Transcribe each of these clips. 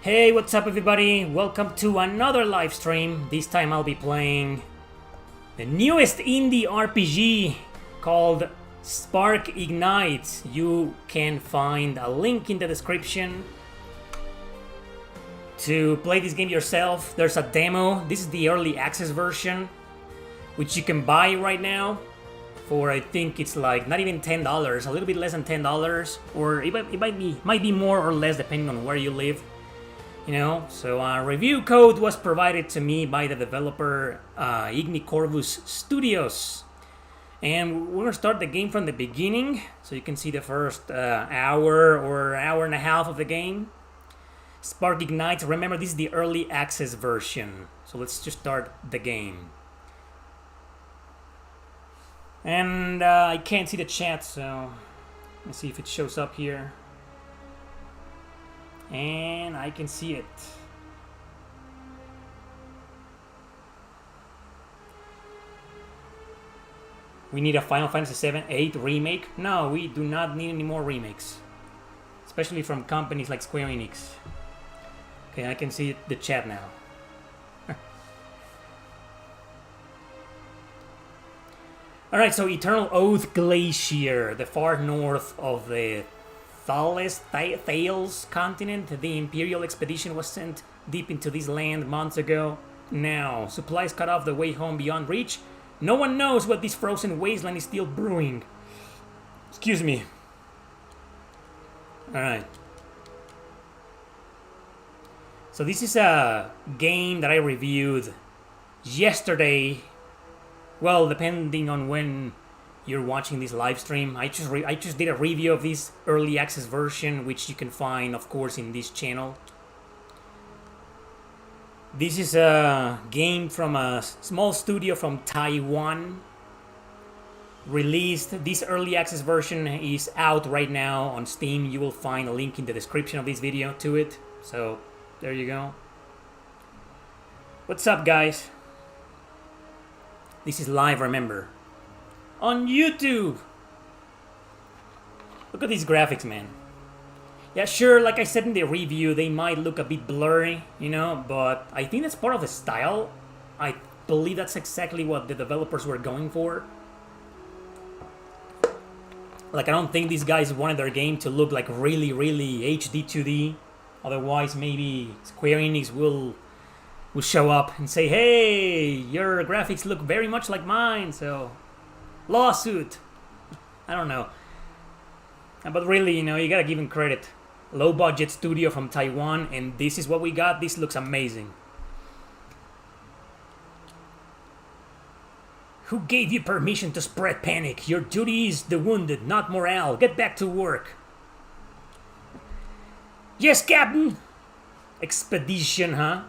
Hey, what's up everybody? Welcome to another live stream. This time I'll be playing the newest indie RPG called Spark Ignite. You can find a link in the description to play this game yourself. There's a demo. This is the early access version, which you can buy right now for, I think it's like not even $10, a little bit less than $10, or it might be more or less depending on where you live. You know, so review code was provided to me by the developer Ignicorvus Studios. And we're gonna start the game from the beginning, so you can see the first hour or hour and a half of the game. Spark Ignite, remember this is the early access version. So let's just start the game. And I can't see the chat, so let's see if it shows up here. And I can see it. We need a Final Fantasy VII 8 remake? No, we do not need any more remakes. Especially from companies like Square Enix. Okay, I can see the chat now. Alright, so Eternal Oath Glacier, the far north of the Thales continent. The Imperial expedition was sent deep into this land months ago. Now, supplies cut off the way home beyond reach. No one knows what this frozen wasteland is still brewing. Excuse me. Alright. So this is a game that I reviewed yesterday. Well, depending on when you're watching this live stream, I just did a review of this early access version, which you can find, of course, in this channel. This is a game from a small studio from Taiwan. Released, this early access version is out right now on Steam. You will find a link in the description of this video to it. So, there you go. What's up, guys? This is live, remember. On YouTube! Look at these graphics, man. Yeah, sure, like I said in the review, they might look a bit blurry, you know, but I think that's part of the style. I believe that's exactly what the developers were going for. Like, I don't think these guys wanted their game to look like really, really HD 2D. Otherwise, maybe Square Enix will show up and say, hey, your graphics look very much like mine, so lawsuit. I don't know. But really, you know, you gotta give him credit. Low budget studio from Taiwan, and this is what we got. This looks amazing. Who gave you permission to spread panic? Your duty is the wounded, not morale. Get back to work. Yes, Captain. Expedition, huh?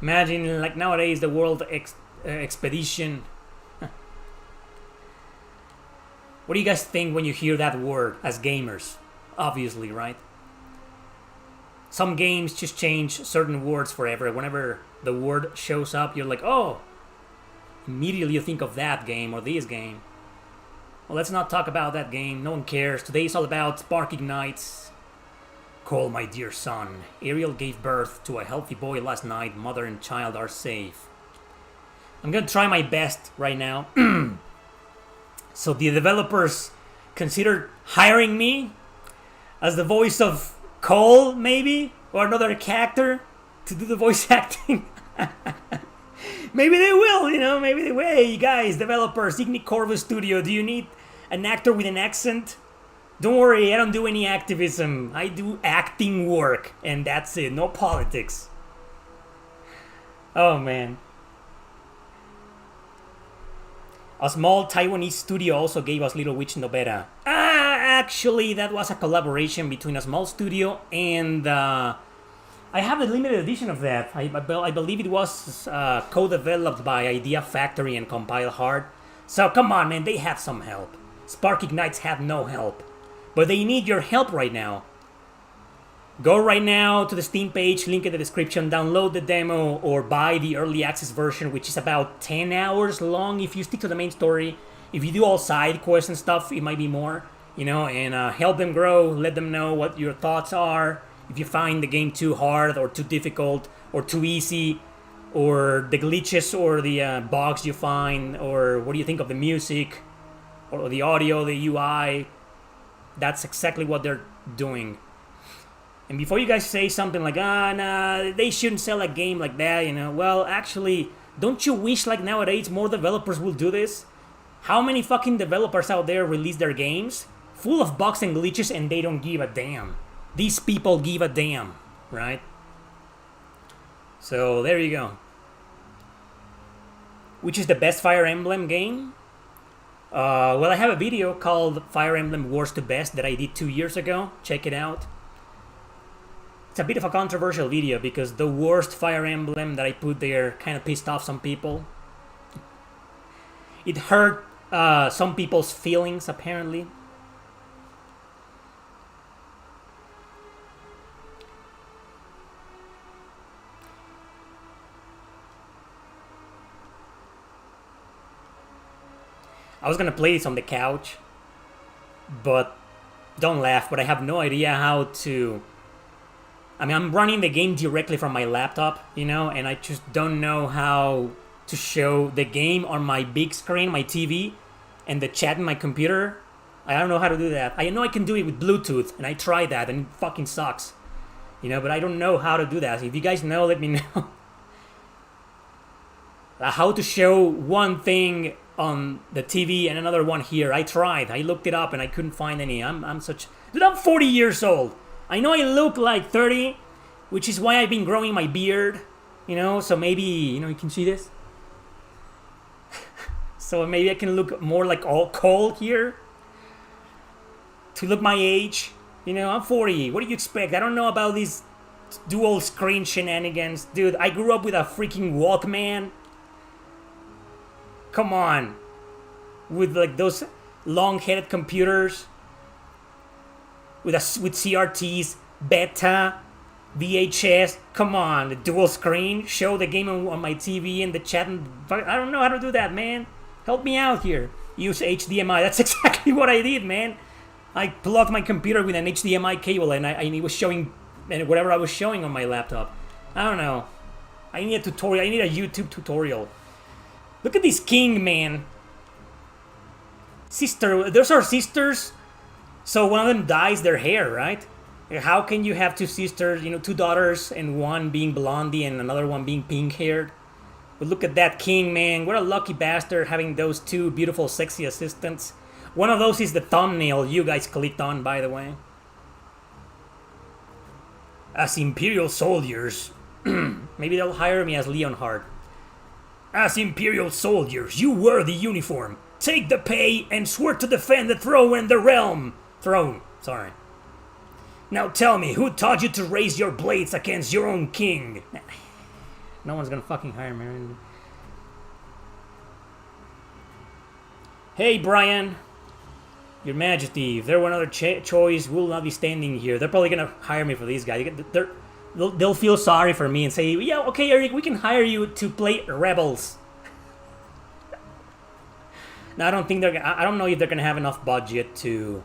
Imagine, like nowadays, the world expedition. What do you guys think when you hear that word as gamers? Obviously, right? Some games just change certain words forever. Whenever the word shows up, you're like, oh! Immediately you think of that game or this game. Well, let's not talk about that game. No one cares. Today is all about Spark Ignites. Call, my dear son. Ariel gave birth to a healthy boy last night. Mother and child are safe. I'm gonna try my best right now. So the developers considered hiring me as the voice of Cole, maybe? Or another character to do the voice acting. Maybe they will, you know, maybe they will. Hey, guys, developers, Ignicorvus Studio, do you need an actor with an accent? Don't worry, I don't do any activism. I do acting work, and that's it. No politics. Oh, man. A small Taiwanese studio also gave us Little Witch Novetta. Actually, that was a collaboration between a small studio and... I have a limited edition of that. I believe it was co-developed by Idea Factory and Compile Hard. So, come on, man, they had some help. Spark Ignites had no help. But they need your help right now. Go right now to the Steam page, link in the description, download the demo, or buy the early access version, which is about 10 hours long if you stick to the main story. If you do all side quests and stuff, it might be more, you know, and help them grow, let them know what your thoughts are, If you find the game too hard or too difficult or too easy, or the glitches or the bugs you find, or what do you think of the music or the audio, the UI, that's exactly what they're doing. And before you guys say something like, nah, they shouldn't sell a game like that, you know, well, actually, don't you wish like nowadays more developers will do this? How many fucking developers out there release their games full of bugs and glitches and they don't give a damn? These people give a damn, right? So there you go. Which is the best Fire Emblem game? Well, I have a video called Fire Emblem Worst to Best that I did 2 years ago. Check it out. It's a bit of a controversial video because the worst Fire Emblem that I put there kind of pissed off some people. It hurt some people's feelings, apparently. I was gonna play this on the couch, but don't laugh, but I have no idea how to... I mean, I'm running the game directly from my laptop, you know, and I just don't know how to show the game on my big screen, my TV, and the chat in my computer. I don't know how to do that. I know I can do it with Bluetooth, and I tried that, and it fucking sucks. You know, but I don't know how to do that. If you guys know, let me know. How to show one thing on the TV and another one here. I tried. I looked it up, and I couldn't find any. I'm such... Dude, I'm 40 years old. I know I look like 30, which is why I've been growing my beard, you know, so maybe, you know, you can see this. So maybe I can look more like all Cole here to look my age. You know, I'm 40. What do you expect? I don't know about these dual screen shenanigans. Dude, I grew up with a freaking Walkman. Come on. With like those long-headed computers. With CRTs, beta, VHS. Come on, the dual screen. Show the game on my TV and the chat. I don't know how to do that, man. Help me out here. Use HDMI. That's exactly what I did, man. I plugged my computer with an HDMI cable and it was showing whatever I was showing on my laptop. I don't know. I need a tutorial. I need a YouTube tutorial. Look at this king, man. Sister. Those are sisters. So one of them dyes their hair, right? How can you have two sisters, you know, two daughters, and one being blondie and another one being pink-haired? But look at that king, man. What a lucky bastard having those two beautiful, sexy assistants. One of those is the thumbnail you guys clicked on, by the way. As Imperial soldiers. Maybe they'll hire me as Leonhard. As Imperial soldiers, you wear the uniform. Take the pay and swear to defend the throne and the realm. Throne, sorry. Now tell me, who taught you to raise your blades against your own king? No one's gonna fucking hire me. Hey, Brian. Your Majesty, if there were another choice, we'll not be standing here. They're probably gonna hire me for these guys. They'll feel sorry for me and say, yeah, okay, Eric, we can hire you to play rebels. Now, I don't know if they're gonna have enough budget to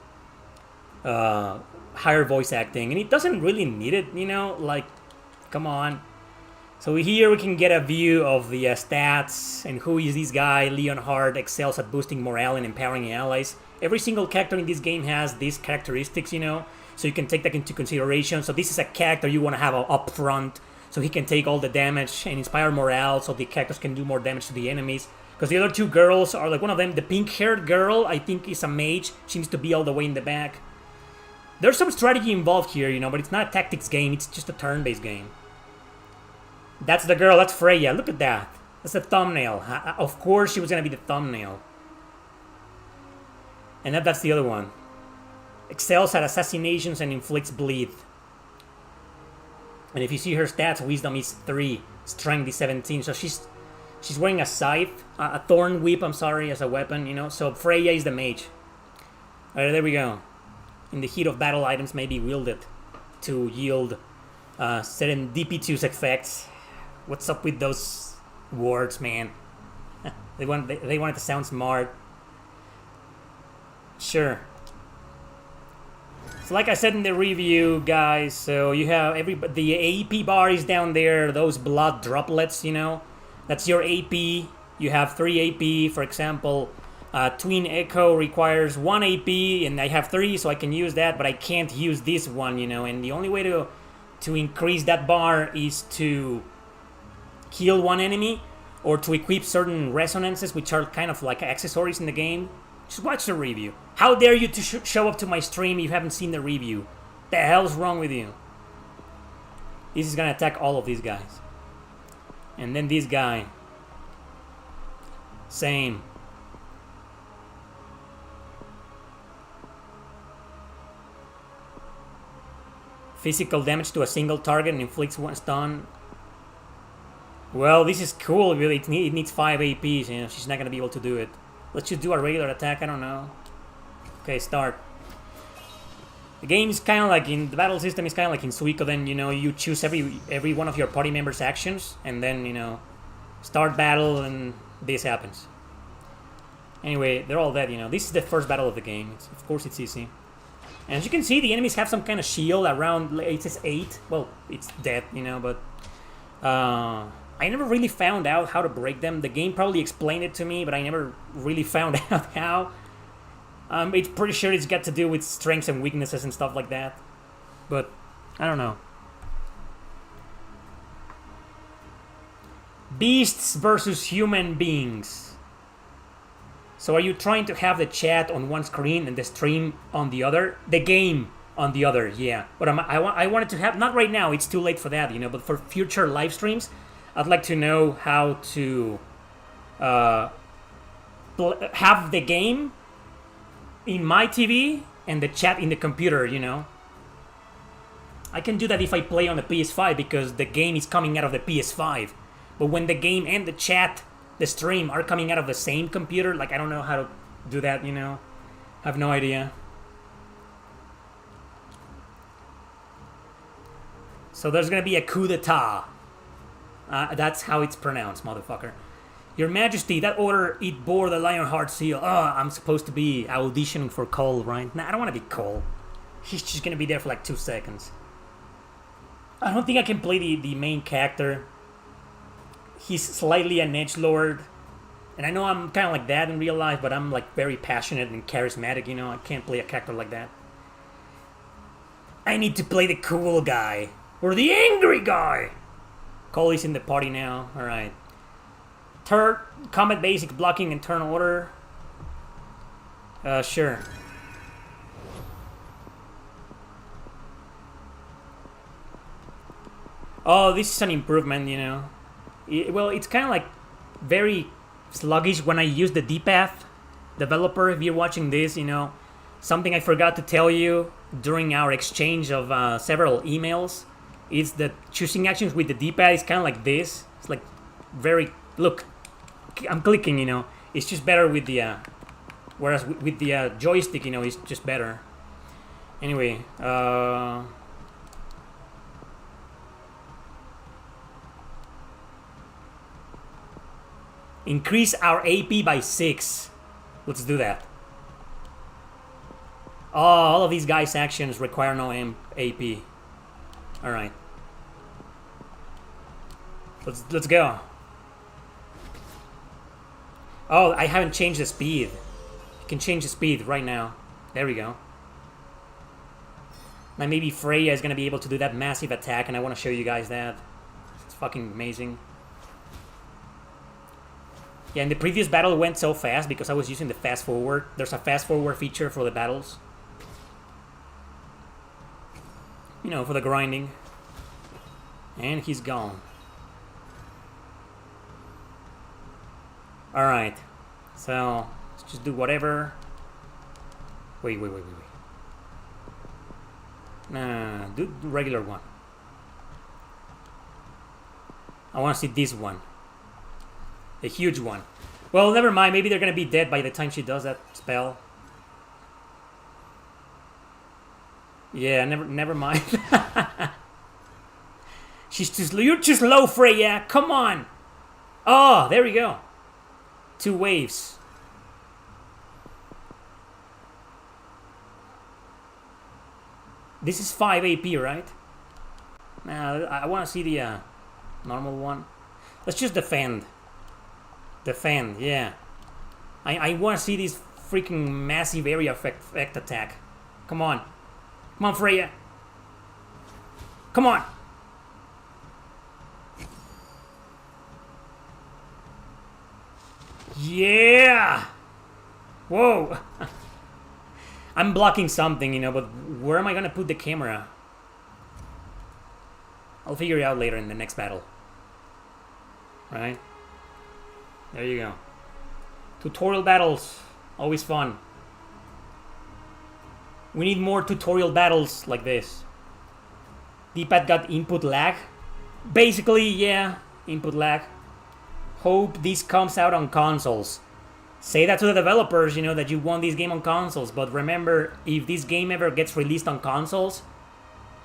hire voice acting, and it doesn't really need it, you know, like, come on. So here we can get a view of the stats and who is this guy. Leonhard excels at boosting morale and empowering allies. Every single character in this game has these characteristics, you know, so you can take that into consideration. So this is a character you want to have up front, so he can take all the damage and inspire morale, so the characters can do more damage to the enemies. Because the other two girls are like, one of them, the pink-haired girl, I think is a mage, seems to be all the way in the back. There's some strategy involved here, you know, but it's not a tactics game, it's just a turn-based game. That's the girl, that's Freya, look at that. That's the thumbnail. Of course she was gonna be the thumbnail. And that's the other one. Excels at assassinations and inflicts bleed. And if you see her stats, wisdom is 3, strength is 17, so she's wearing a scythe, a thorn whip, I'm sorry, as a weapon, you know, so Freya is the mage. Alright, there we go. In the heat of battle, items may be wielded to yield serendipitous effects. What's up with those words, man? They want it to sound smart. Sure. So like I said in the review, guys, so you have the AP bar is down there, those blood droplets, you know, that's your AP. You have 3 AP, for example. Twin Echo requires 1 AP, and I have 3, so I can use that, but I can't use this one, you know, and the only way to increase that bar is to kill one enemy, or to equip certain resonances, which are kind of like accessories in the game. Just watch the review. How dare you to show up to my stream if you haven't seen the review? The hell's wrong with you? This is gonna attack all of these guys. And then this guy. Same. Physical damage to a single target and inflicts 1 stun. Well, this is cool, really. It needs 5 APs, you know, she's not gonna be able to do it. Let's just do a regular attack, I don't know. Okay, start. The game is kind of like the battle system is kind of like in Suikoden, you know, you choose every one of your party members' actions, and then, you know, start battle, and this happens. Anyway, they're all dead, you know. This is the first battle of the game. Of course, it's easy. And as you can see, the enemies have some kind of shield around, it says 8. Well, it's dead, you know, but... I never really found out how to break them. The game probably explained it to me, but I never really found out how. It's pretty sure it's got to do with strengths and weaknesses and stuff like that. But, I don't know. Beasts versus human beings. So are you trying to have the chat on one screen and the stream on the other? The game on the other, yeah. But I wanted to have, not right now, it's too late for that, you know, but for future live streams, I'd like to know how to have the game in my TV and the chat in the computer, you know. I can do that if I play on the PS5 because the game is coming out of the PS5. But when the game and the chat, the stream, are coming out of the same computer, like I don't know how to do that, you know. I have no idea. So there's gonna be a coup d'etat. That's how it's pronounced, motherfucker. Your Majesty, that order, it bore the Lionheart seal. Oh, I'm supposed to be auditioning for Cole, right? Nah, I don't want to be Cole. He's just gonna be there for like 2 seconds. I don't think I can play the main character. He's slightly an edgelord. And I know I'm kind of like that in real life, but I'm like very passionate and charismatic, you know? I can't play a character like that. I need to play the cool guy. Or the angry guy. Cole is in the party now. Alright. Third, combat basic blocking and turn order. Sure. Oh, this is an improvement, you know. Well, it's kind of like very sluggish when I use the D-pad. Developer, if you're watching this, you know, something I forgot to tell you during our exchange of several emails is that choosing actions with the D-pad is kind of like this. It's like very... Look, I'm clicking, you know. It's just better with the... whereas with the joystick, you know, it's just better. Anyway, increase our AP by 6. Let's do that. Oh, all of these guys' actions require no AP. Alright. Let's go. Oh, I haven't changed the speed. I can change the speed right now. There we go. Now maybe Freya is gonna be able to do that massive attack, and I want to show you guys that. It's fucking amazing. Yeah, and the previous battle went so fast because I was using the fast forward. There's a fast forward feature for the battles. You know, for the grinding. And he's gone. Alright. So, let's just do whatever. Wait. Nah, do the regular one. I want to see this one. A huge one. Well, never mind. Maybe they're gonna be dead by the time she does that spell. Yeah, never mind. You're too slow, Freya. Come on. Oh, there we go. 2 waves. This is 5 AP, right? Nah, I want to see the normal one. Let's just defend. Defend, yeah. I want to see this freaking massive area effect attack. Come on. Come on, Freya. Come on. Yeah. Whoa. I'm blocking something, you know, but where am I gonna put the camera? I'll figure it out later in the next battle. Right? There you go. Tutorial battles. Always fun. We need more tutorial battles like this. D-pad got input lag. Basically, yeah, input lag. Hope this comes out on consoles. Say that to the developers, you know, that you want this game on consoles. But remember, if this game ever gets released on consoles,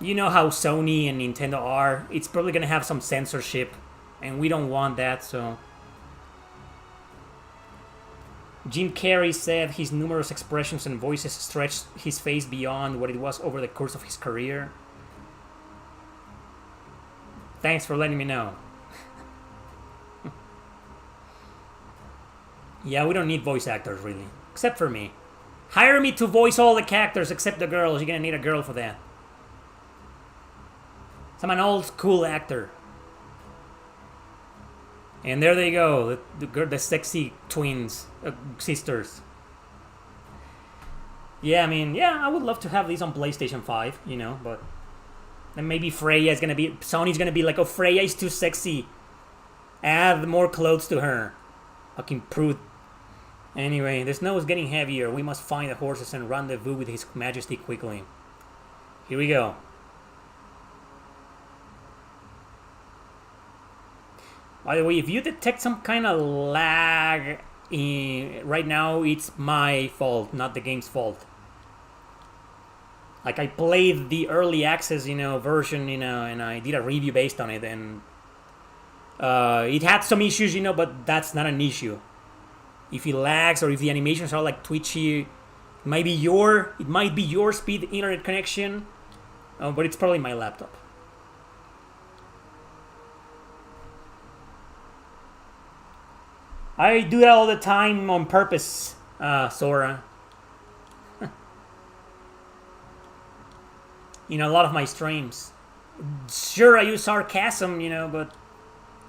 you know how Sony and Nintendo are. It's probably gonna have some censorship. And we don't want that, so... Jim Carrey said his numerous expressions and voices stretched his face beyond what it was over the course of his career. Thanks for letting me know. Yeah, we don't need voice actors, really. Except for me. Hire me to voice all the characters except the girls. You're gonna need a girl for that. So I'm an old school actor. And there they go, the sexy twins, sisters. Yeah, I mean, yeah, I would love to have these on PlayStation 5, you know, but... Then maybe Freya is gonna be... Sony's gonna be like, oh, Freya is too sexy. Add more clothes to her. Fucking prude. Anyway, the snow is getting heavier. We must find the horses and rendezvous with His Majesty quickly. Here we go. By the way, if you detect some kind of lag right now, it's my fault, not the game's fault. Like, I played the early access, you know, version, you know, and I did a review based on it, and it had some issues, you know, but that's not an issue. If it lags or if the animations are like twitchy, it might be your speed internet connection, but it's probably my laptop. I do that all the time on purpose, Sora. You know, a lot of my streams. Sure, I use sarcasm, you know, but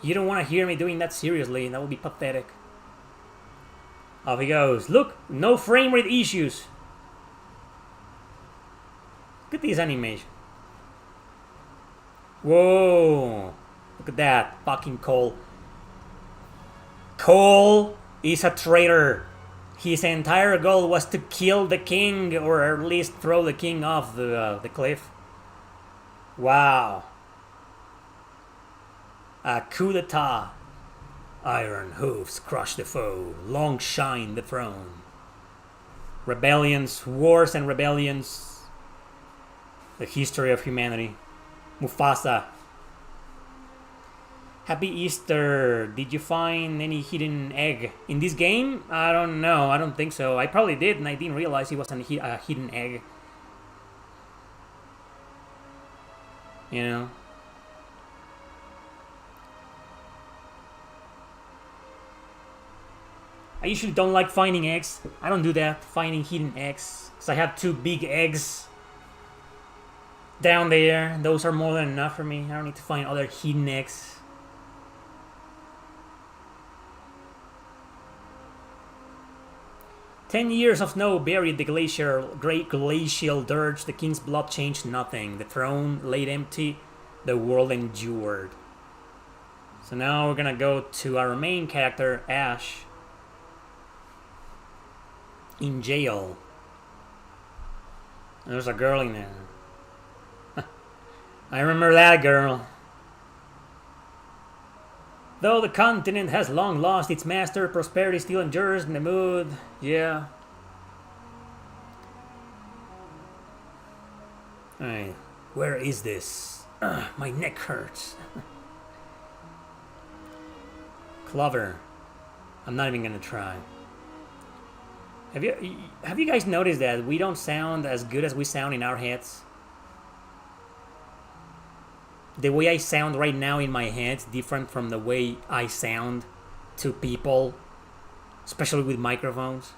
you don't want to hear me doing that seriously. That would be pathetic. Off he goes. Look, no frame rate issues. Look at this animation. Whoa. Look at that. Fucking Cole. Cole is a traitor. His entire goal was to kill the king, or at least throw the king off the cliff. Wow. A coup d'etat. Iron hooves crush the foe. Long shine the throne. Rebellions, wars and rebellions. The history of humanity. Mufasa. Happy Easter. Did you find any hidden egg in this game? I don't know. I don't think so. I probably did, and I didn't realize it was a hidden egg. You know? I usually don't like finding eggs. I don't do that, finding hidden eggs. Because I have 2 big eggs down there. Those are more than enough for me. I don't need to find other hidden eggs. "10 years of snow buried the great glacial dirge. The king's blood changed nothing. The throne laid empty. The world endured." So now we're gonna go to our main character, Ash, in jail. There's a girl in there. I remember that girl. Though the continent has long lost its master, prosperity still endures in the mood. Yeah. Alright, where is this? My neck hurts. Clover. I'm not even gonna try. Have you guys noticed that we don't sound as good as we sound in our heads? the way I sound right now in my head is different from the way I sound to people, especially with microphones.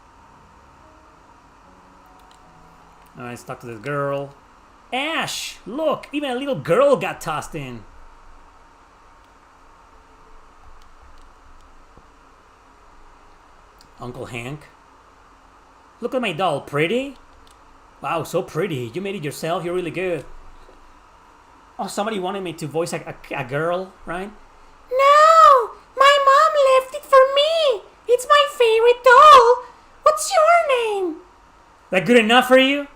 Alright, let's talk to this girl. Ash! Look! Even a little girl got tossed in. Uncle Hank. Look at my doll. Pretty? Wow, so pretty. You made it yourself. You're really good. Oh, somebody wanted me to voice a girl, right? No! My mom left it for me! It's my favorite doll! What's your name? That good enough for you?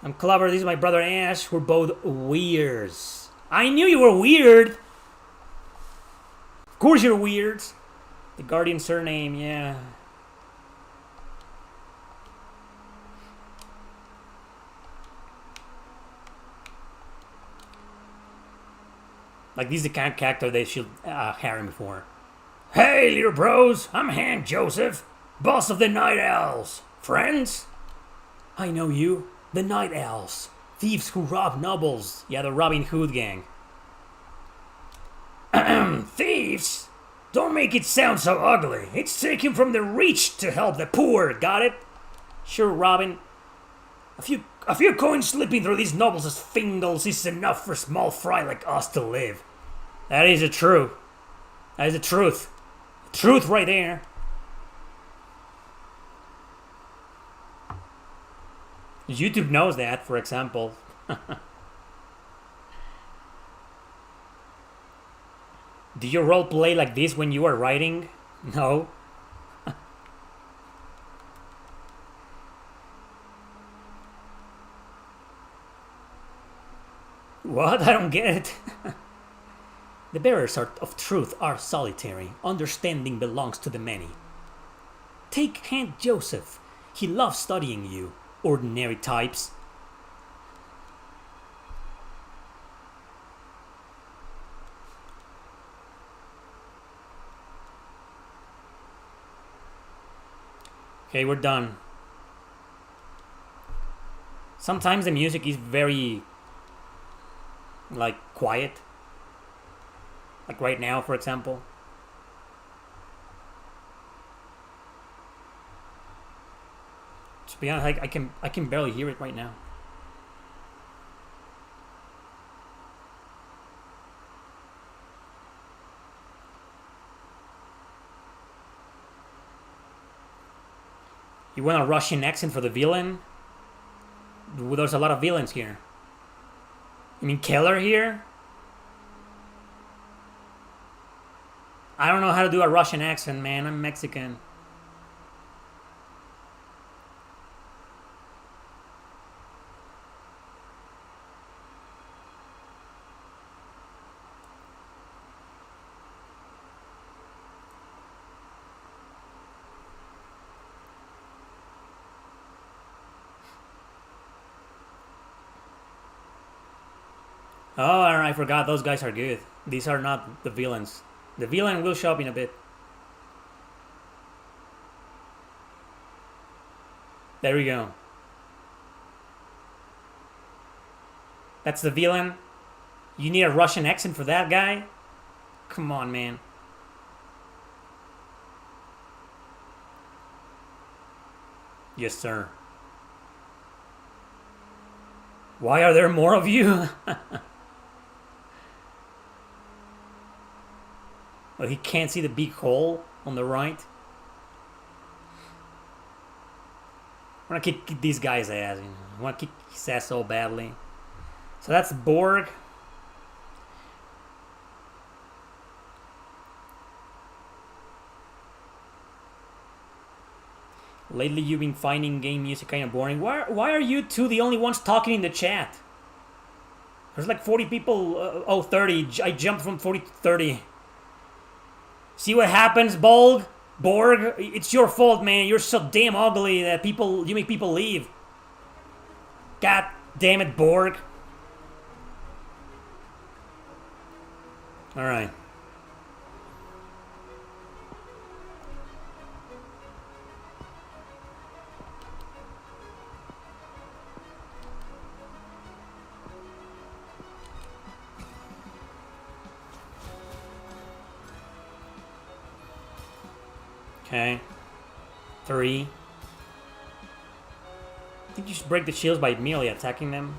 I'm Clover. This is my brother Ash. We're both weirds. I knew you were weird. Of course you're weird. The Guardian surname, yeah. Like, this is the kind of character they should hire him for. Hey, little bros. I'm Hank Joseph, boss of the Night Owls. Friends? I know you. The Night Owls. Thieves who rob nobles. Yeah, the Robin Hood gang. Thieves? Don't make it sound so ugly. It's taken from the rich to help the poor. Got it? Sure, Robin. A few coins slipping through these nobles' fingers is enough for small fry like us to live. That is the truth. That is the truth. The truth right there. YouTube knows that, for example. Do you role play like this when you are writing? No. What? I don't get it. The bearers of truth are solitary. Understanding belongs to the many. Take Hank Joseph. He loves studying you, ordinary types. Okay, we're done. Sometimes the music is very, like, quiet. Like right now, for example. To be honest, I can barely hear it right now. You want a Russian accent for the villain? There's a lot of villains here. You mean Keller here? I don't know how to do a Russian accent, man. I'm Mexican. Oh, I forgot. Those guys are good. These are not the villains. The villain will show up in a bit. There we go. That's the villain. You need a Russian accent for that guy? Come on, man. Yes, sir. Why are there more of you? Oh, he can't see the big hole on the right. I want to kick these guys' ass. I want to kick his ass so badly. So that's Borg. Lately you've been finding game music kind of boring. Why are you two the only ones talking in the chat? There's like 40 people. 30. I jumped from 40 to 30. See what happens, Borg? It's your fault, man. You're so damn ugly that you make people leave. God damn it, Borg. Alright. Okay. 3. I think you should break the shields by merely attacking them.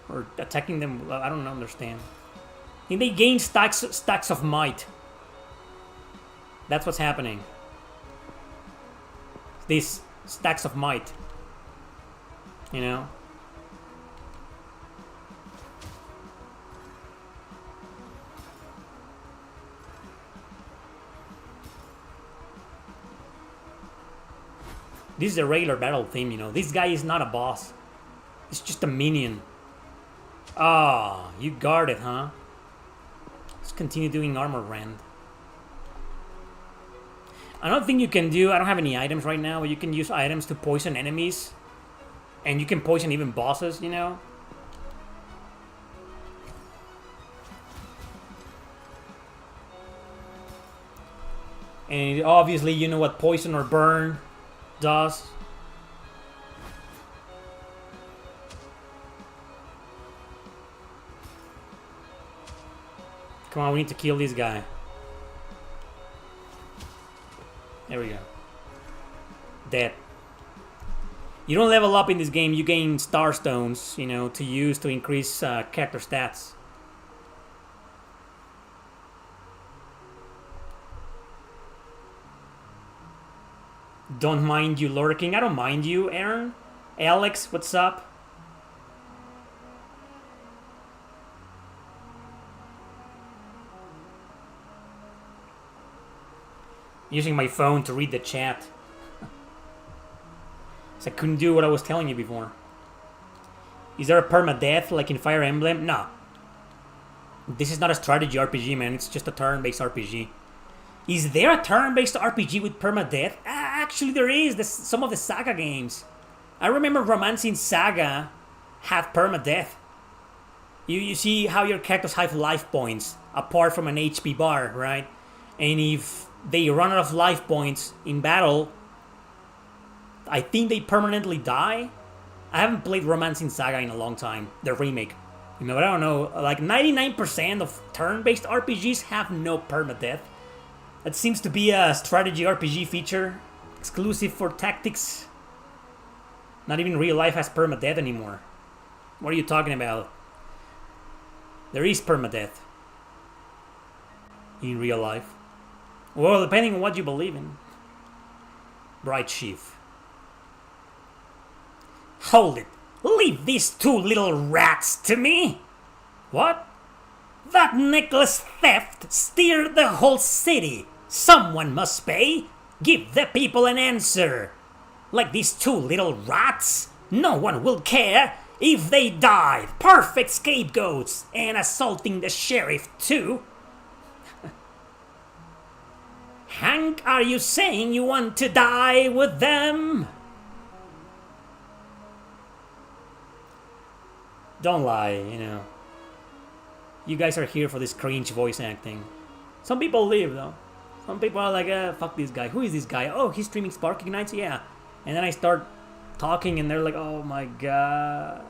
Or attacking them, I don't understand. I think they gain stacks of might. That's what's happening. These stacks of might. You know? This is a regular battle theme, you know. This guy is not a boss. It's just a minion. Ah, you guard it, huh? Let's continue doing armor rend. Another thing you can do, I don't have any items right now, but you can use items to poison enemies. And you can poison even bosses, you know? And obviously you know what poison or burn does. Come on, we need to kill this guy. There we go. Dead. You don't level up in this game, you gain star stones, you know, to use to increase character stats. Don't mind you lurking. I don't mind you, Aaron. Alex, what's up? Using my phone to read the chat. So I couldn't do what I was telling you before. Is there a permadeath like in Fire Emblem? No. This is not a strategy RPG, man. It's just a turn-based RPG. Is there a turn-based RPG with permadeath? Actually, there is. Some of the Saga games. I remember Romancing Saga had permadeath. You see how your characters have life points apart from an HP bar, right? And if they run out of life points in battle, I think they permanently die. I haven't played Romancing Saga in a long time, the remake. You know, but I don't know, like 99% of turn-based RPGs have no permadeath. That seems to be a strategy RPG feature, exclusive for tactics. Not even real life has permadeath anymore. What are you talking about? There is permadeath in real life. Well, depending on what you believe in. Bright Chief. Hold it. Leave these two little rats to me. What? That necklace theft steered the whole city. Someone must pay. Give the people an answer. Like these two little rats? No one will care if they died. Perfect scapegoats. And assaulting the sheriff too. Hank, are you saying you want to die with them? Don't lie, you know. You guys are here for this cringe voice acting. Some people leave, though. Some people are like, fuck this guy. Who is this guy? Oh, he's streaming Spark Ignites? Yeah. And then I start talking and they're like, oh my god.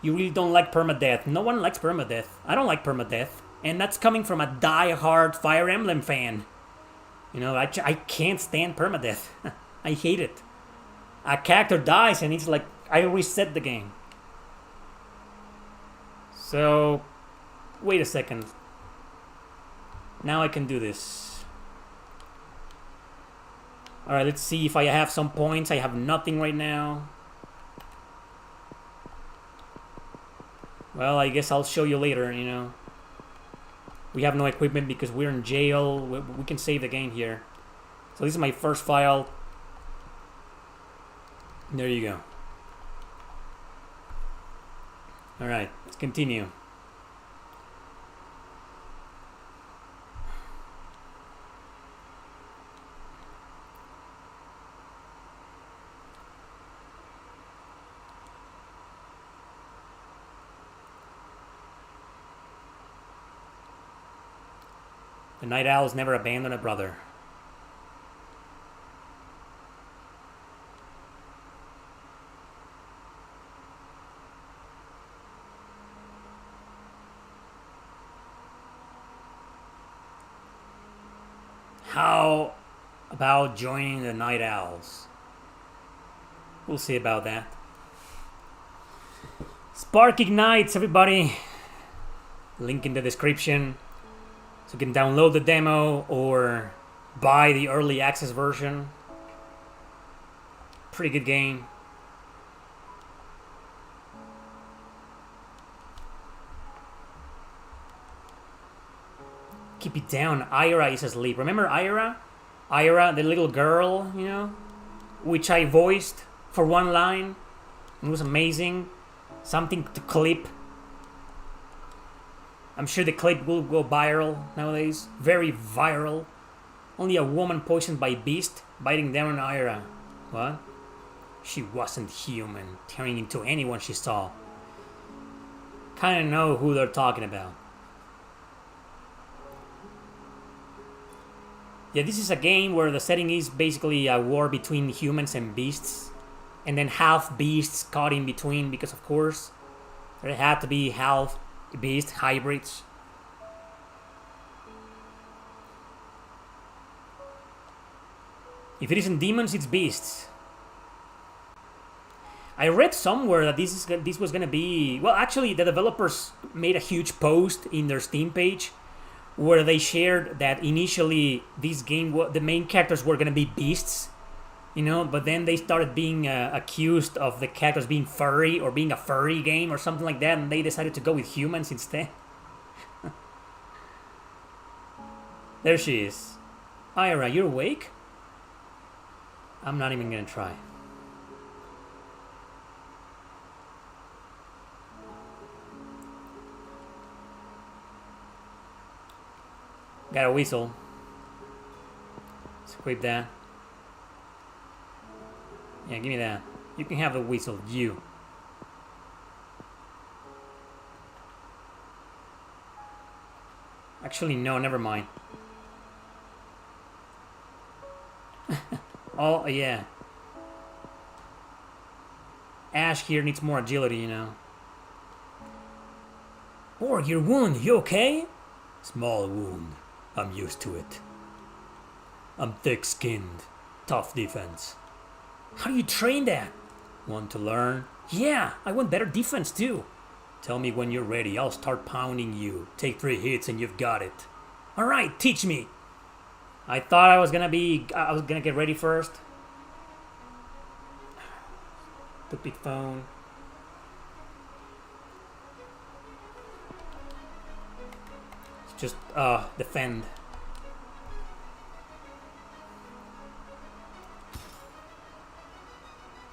You really don't like permadeath. No one likes permadeath. I don't like permadeath. And that's coming from a die-hard Fire Emblem fan. You know, I can't stand permadeath. I hate it. A character dies and it's like, I reset the game. So, wait a second. Now I can do this. Alright, let's see if I have some points. I have nothing right now. Well, I guess I'll show you later, you know. We have no equipment because we're in jail. We can save the game here. So this is my first file. There you go. Alright, let's continue. The Night Owls never abandon a brother. How about joining the Night Owls? We'll see about that. Spark Ignites, everybody. Link in the description. So you can download the demo or buy the early access version. Pretty good game. Keep it down. Ira is asleep. Remember Ira? Ira, the little girl, you know? Which I voiced for one line. It was amazing. Something to clip. I'm sure the clip will go viral nowadays. Very viral. Only a woman poisoned by beast biting down on Ira. What? She wasn't human, turning into anyone she saw. Kinda know who they're talking about. Yeah, this is a game where the setting is basically a war between humans and beasts. And then half beasts caught in between because, of course, there had to be half beast hybrids. If it isn't demons, it's beasts. I read somewhere that this was gonna be... Well, actually, the developers made a huge post in their Steam page where they shared that initially this game, the main characters were gonna be beasts, you know, but then they started being accused of the characters being furry or being a furry game or something like that, and they decided to go with humans instead. There she is. Ira, you're awake? I'm not even gonna try. Got a whistle. Let's equip that. Yeah, give me that. You can have the whistle, you. Actually, no, never mind. Oh, yeah. Ash here needs more agility, you know. Borg, your wound, you okay? Small wound. I'm used to it. I'm thick-skinned. Tough defense. How do you train that? Want to learn? Yeah, I want better defense too. Tell me when you're ready. I'll start pounding you. Take 3 hits and you've got it. Alright, teach me. I thought I was gonna get ready first. Stupid phone. Just defend.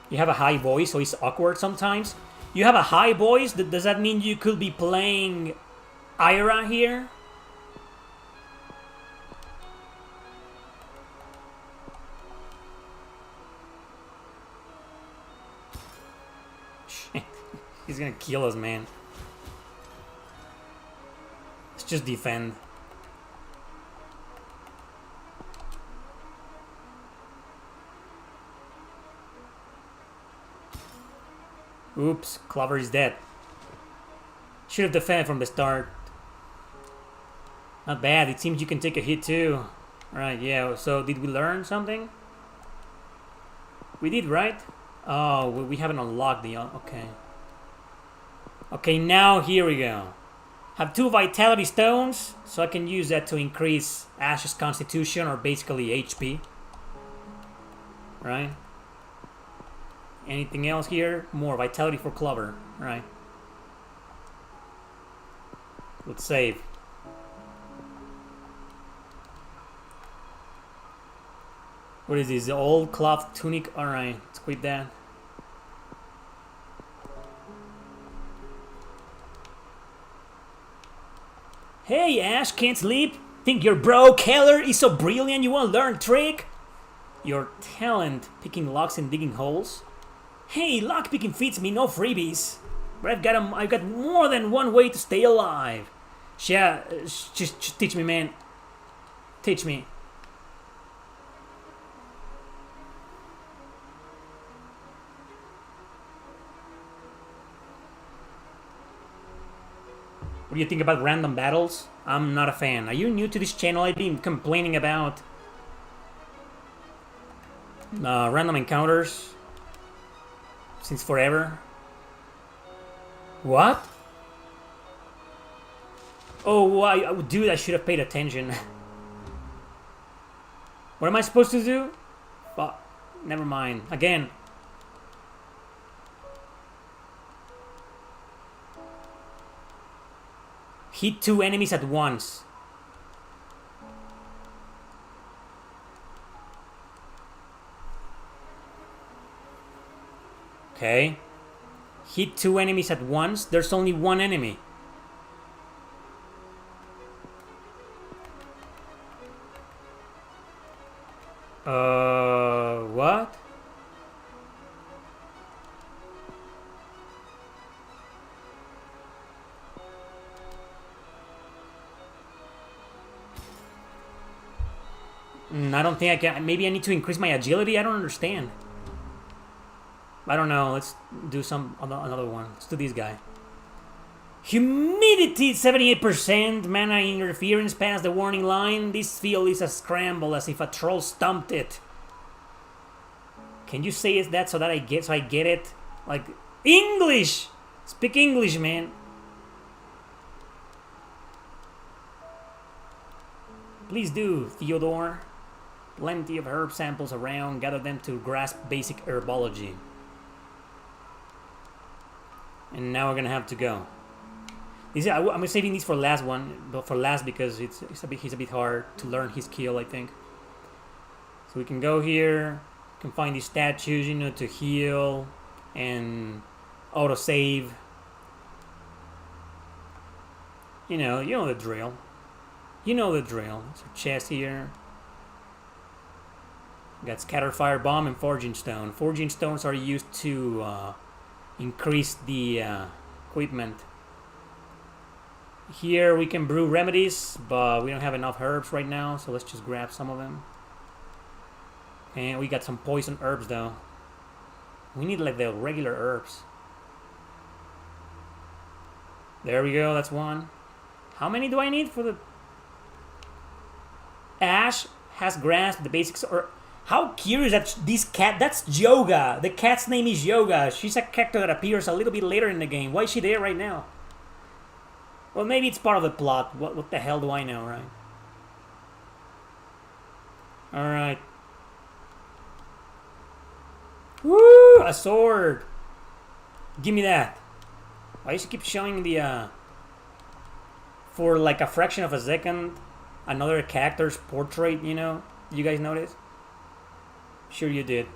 You have a high voice, so it's awkward sometimes. You have a high voice. Does that mean you could be playing Ira here? Shit. He's gonna kill us, man. Let's just defend. Oops, Clover is dead. Should have defended from the start. Not bad, it seems you can take a hit too. Alright, yeah, so did we learn something? We did, right? Oh, we haven't unlocked the... Okay. Okay, now here we go. Have 2 vitality stones, so I can use that to increase Ash's constitution, or basically HP. Right? Anything else here? More vitality for Clover. Right. Let's save. What is this? The old cloth tunic? Alright, let's quit that. Hey Ash, can't sleep? Think your bro Keller is so brilliant you wanna learn trick? Your talent picking locks and digging holes? Hey, lockpicking feeds me no freebies. But I've got more than one way to stay alive. Yeah, just teach me, man. Teach me. What do you think about random battles? I'm not a fan. Are you new to this channel? I've been complaining about Random encounters. Since forever. What? Oh, dude, I should have paid attention. What am I supposed to do? Fuck. Never mind. Again. Hit 2 enemies at once. Okay. Hit 2 enemies at once. There's only 1 enemy. What? I don't think I can. Maybe I need to increase my agility. I don't understand. I don't know. Let's do another one. Let's do this guy. Humidity 78%. Mana interference past the warning line. This field is a scramble as if a troll stumped it. Can you say that so that I get it? Like English. Speak English, man. Please do, Theodore. Plenty of herb samples around. Gather them to grasp basic herbology. And now we're gonna have to go. I'm saving these for last one, but for last because he's a bit hard to learn his skill, I think. So we can go here. We can find these statues, to heal and auto save. You know the drill. You know the drill. There's a chest here. Got scatter fire bomb and forging stone. Forging stones are used to increase the equipment. Here we can brew remedies, but we don't have enough herbs right now, so let's just grab some of them. And we got some poison herbs though. We need like the regular herbs. There we go, that's one. How many do I need for the... Ash has grasped the basics. Or how curious that this cat... That's Yoga. The cat's name is Yoga. She's a character that appears a little bit later in the game. Why is she there right now? Well, maybe it's part of the plot. What the hell do I know, right? Alright. Woo! A sword! Give me that. Why does she keep showing the... For like a fraction of a second, another character's portrait, You guys notice? Sure you did.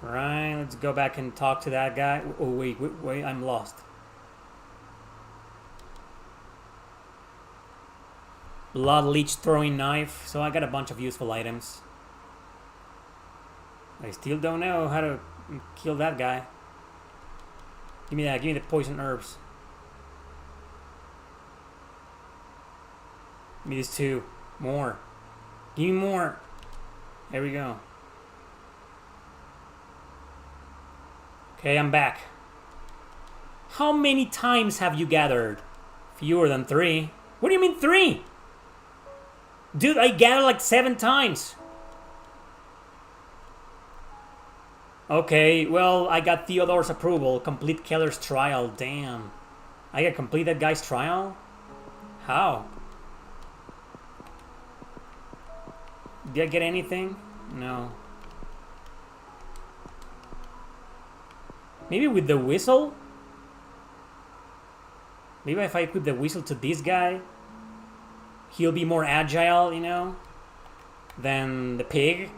Right, let's go back and talk to that guy. Oh, wait, I'm lost. Blood leech throwing knife. So I got a bunch of useful items. I still don't know how to kill that guy. Give me that. Give me the poison herbs. Give me these 2. More. Give me more. There we go. Okay, I'm back. How many times have you gathered? Fewer than 3. What do you mean 3? Dude, I gathered like 7 times. Okay, well, I got Theodore's approval. Complete Keller's trial. Damn. I gotta complete that guy's trial? How? Did I get anything? No. Maybe with the whistle? Maybe if I equip the whistle to this guy, he'll be more agile, than the pig.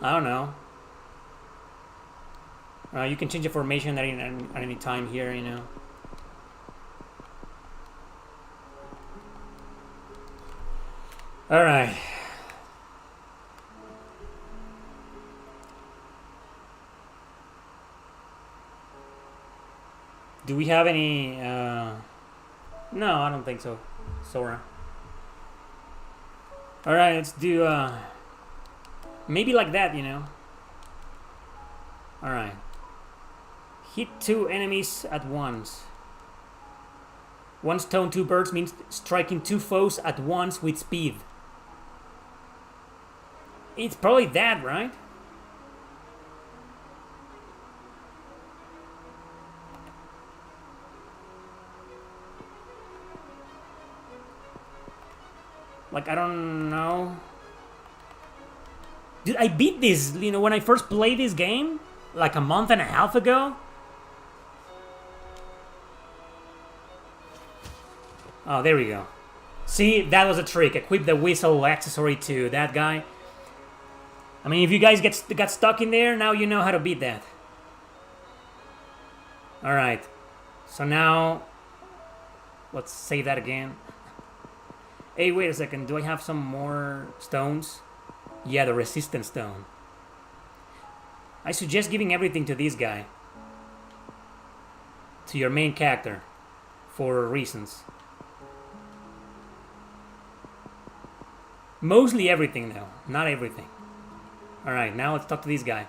I don't know. You can change the formation at any time here, Alright. Do we have any... No, I don't think so. Sora. Alright, let's do... Maybe like that, Alright. Hit 2 enemies at once. One stone, two birds means striking two foes at once with speed. It's probably that, right? Like, I don't know. Dude, I beat this, when I first played this game, like a month and a half ago. Oh, there we go. See, that was a trick. Equip the whistle accessory to that guy. I mean, if you guys got stuck in there, now you know how to beat that. Alright. So now, let's save that again. Hey, wait a second. Do I have some more stones? Yeah, the resistance stone. I suggest giving everything to this guy. To your main character. For reasons. Mostly everything, though. Not everything. Alright, now let's talk to this guy.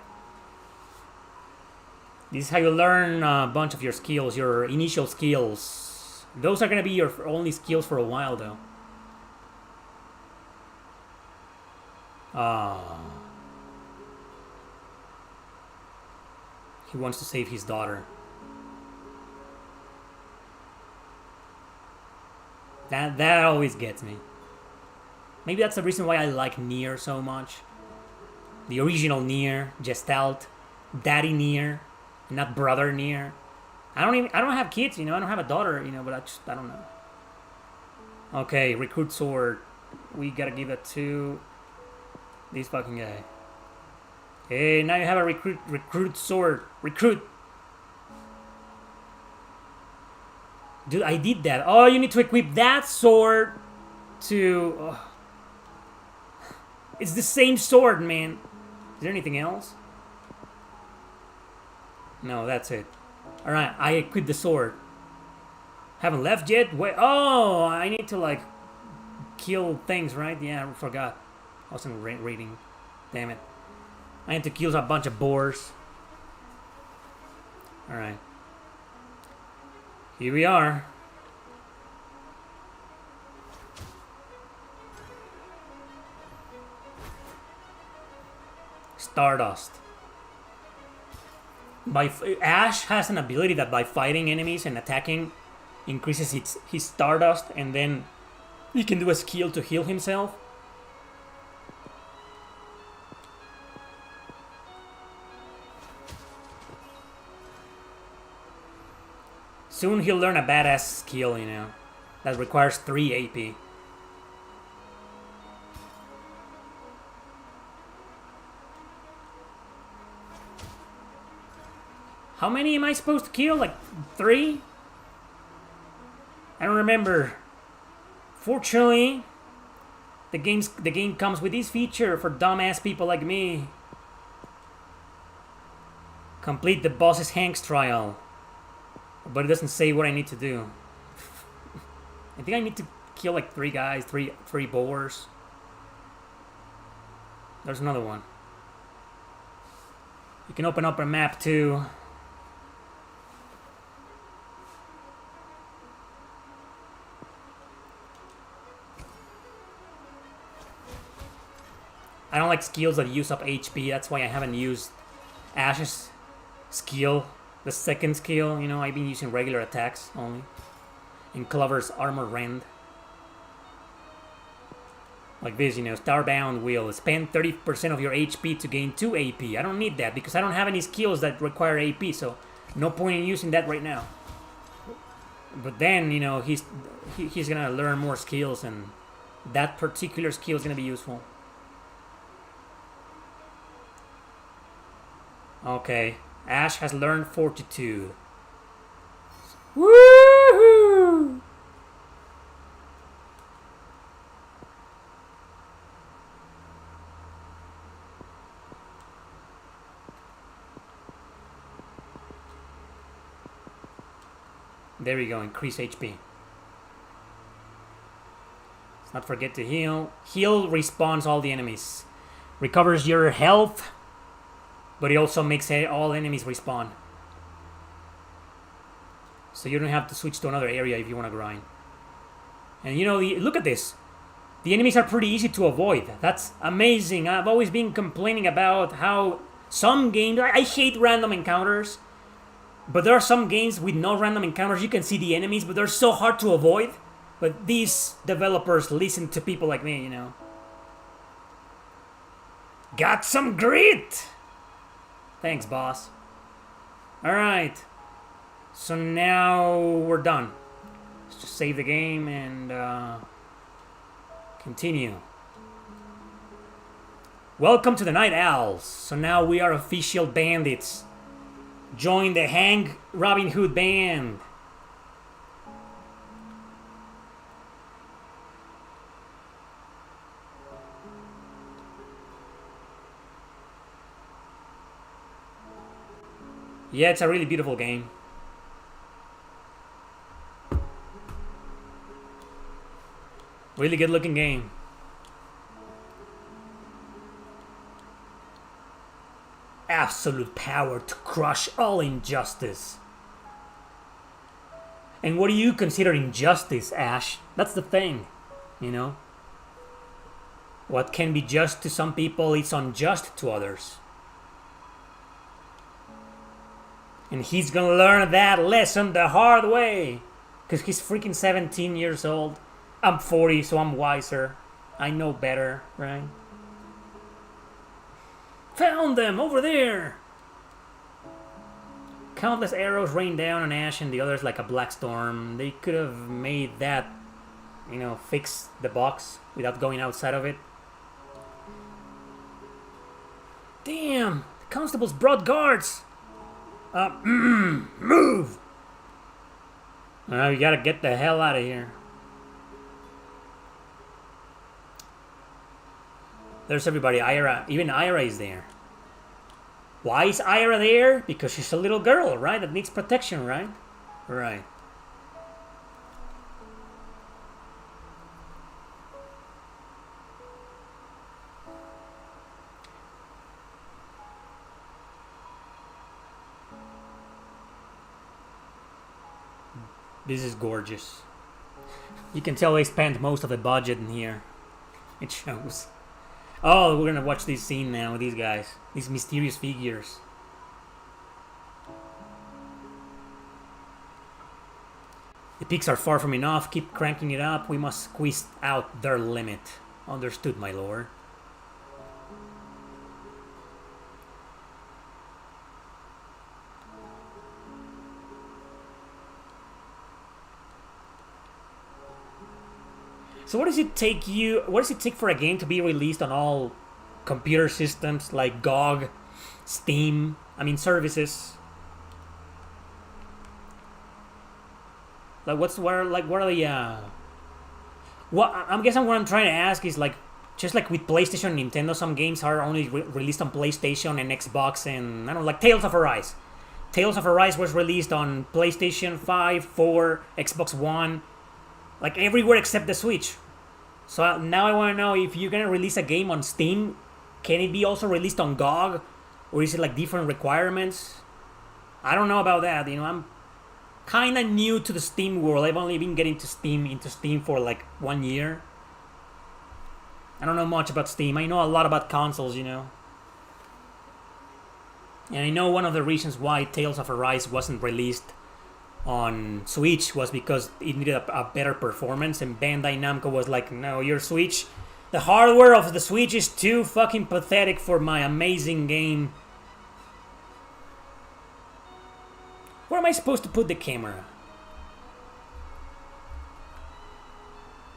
This is how you learn a bunch of your skills, your initial skills. Those are gonna be your only skills for a while, though. He wants to save his daughter. That always gets me. Maybe that's the reason why I like Nier so much. The original Nier, Gestalt, Daddy Nier, not Brother Nier. I don't have kids, I don't have a daughter, but I don't know. Okay, recruit sword. We gotta give it to this fucking guy. Hey, now you have a recruit sword. Recruit. Dude, I did that. Oh, you need to equip that sword to... Oh. It's the same sword, man. Is there anything else? No, that's it. Alright, I equipped the sword. Haven't left yet? Wait. Oh, I need to, like, kill things, right? Yeah, I forgot. I wasn't reading. Damn it. I had to kill a bunch of boars. Alright. Here we are. Stardust. Ash has an ability that by fighting enemies and attacking increases his Stardust, and then he can do a skill to heal himself. Soon he'll learn a badass skill, that requires 3 AP. How many am I supposed to kill? Like 3? I don't remember. Fortunately, the game comes with this feature for dumbass people like me. Complete the boss's Hank's trial. But it doesn't say what I need to do. I think I need to kill like 3 guys, three boars. There's another one. You can open up a map too. I don't like skills that use up HP. That's why I haven't used Ash's skill. The second skill, I've been using regular attacks only. And Clover's Armor Rend. Like this, Starbound will spend 30% of your HP to gain 2 AP. I don't need that because I don't have any skills that require AP, so no point in using that right now. But then, he's gonna learn more skills, and that particular skill is gonna be useful. Okay. Ash has learned Fortitude. Woohoo! There we go, increase HP. Let's not forget to heal. Heal respawns all the enemies. Recovers your health, but it also makes all enemies respawn. So you don't have to switch to another area if you want to grind. And you know, look at this. The enemies are pretty easy to avoid. That's amazing. I've always been complaining about how some games... I hate random encounters. But there are some games with no random encounters. You can see the enemies, but they're so hard to avoid. But these developers listen to people like me, you know. Got some grit! Thanks, boss. Alright. So now we're done. Let's just save the game and continue. Welcome to the Night Owls. So now we are official bandits. Join the Hang Robin Hood band. Yeah, it's a really beautiful game. Really good looking game. Absolute power to crush all injustice. And what do you consider injustice, Ash? That's the thing, you know? What can be just to some people, it's unjust to others. And he's gonna learn that lesson the hard way. Because he's freaking 17 years old. I'm 40, so I'm wiser. I know better, right? Found them over there! Countless arrows rain down on Ash and the others like a black storm. They could have made that, you know, fix the box without going outside of it. Damn! The constables brought guards! Move! Now we gotta get the hell out of here. There's everybody. Ira, even Ira is there. Why is Ira there? Because she's a little girl, right? That needs protection, right? Right. This is gorgeous. You can tell they spent most of the budget in here. It shows. Oh, we're gonna watch this scene now with these guys. These mysterious figures. The peaks are far from enough. Keep cranking it up. We must squeeze out their limit. Understood, my lord. So what does it take for a game to be released on all computer systems like GOG, Steam, services? Like what are the what I'm guessing what I'm trying to ask is like just like with PlayStation and Nintendo, some games are only released on PlayStation and Xbox, and I don't know, like Tales of Arise. Tales of Arise was released on PlayStation 5, 4, Xbox One. Like everywhere except the Switch. So now I want to know if you're going to release a game on Steam, can it be also released on GOG? Or is it like different requirements? I don't know about that. You know, I'm kind of new to the Steam world. I've only been getting into Steam for like 1 year. I don't know much about Steam. I know a lot about consoles, you know. And I know one of the reasons why Tales of Arise wasn't released on Switch was because it needed a better performance, and Bandai Namco was like, no, your Switch, the hardware of the Switch is too fucking pathetic for my amazing game. Where am I supposed to put the camera?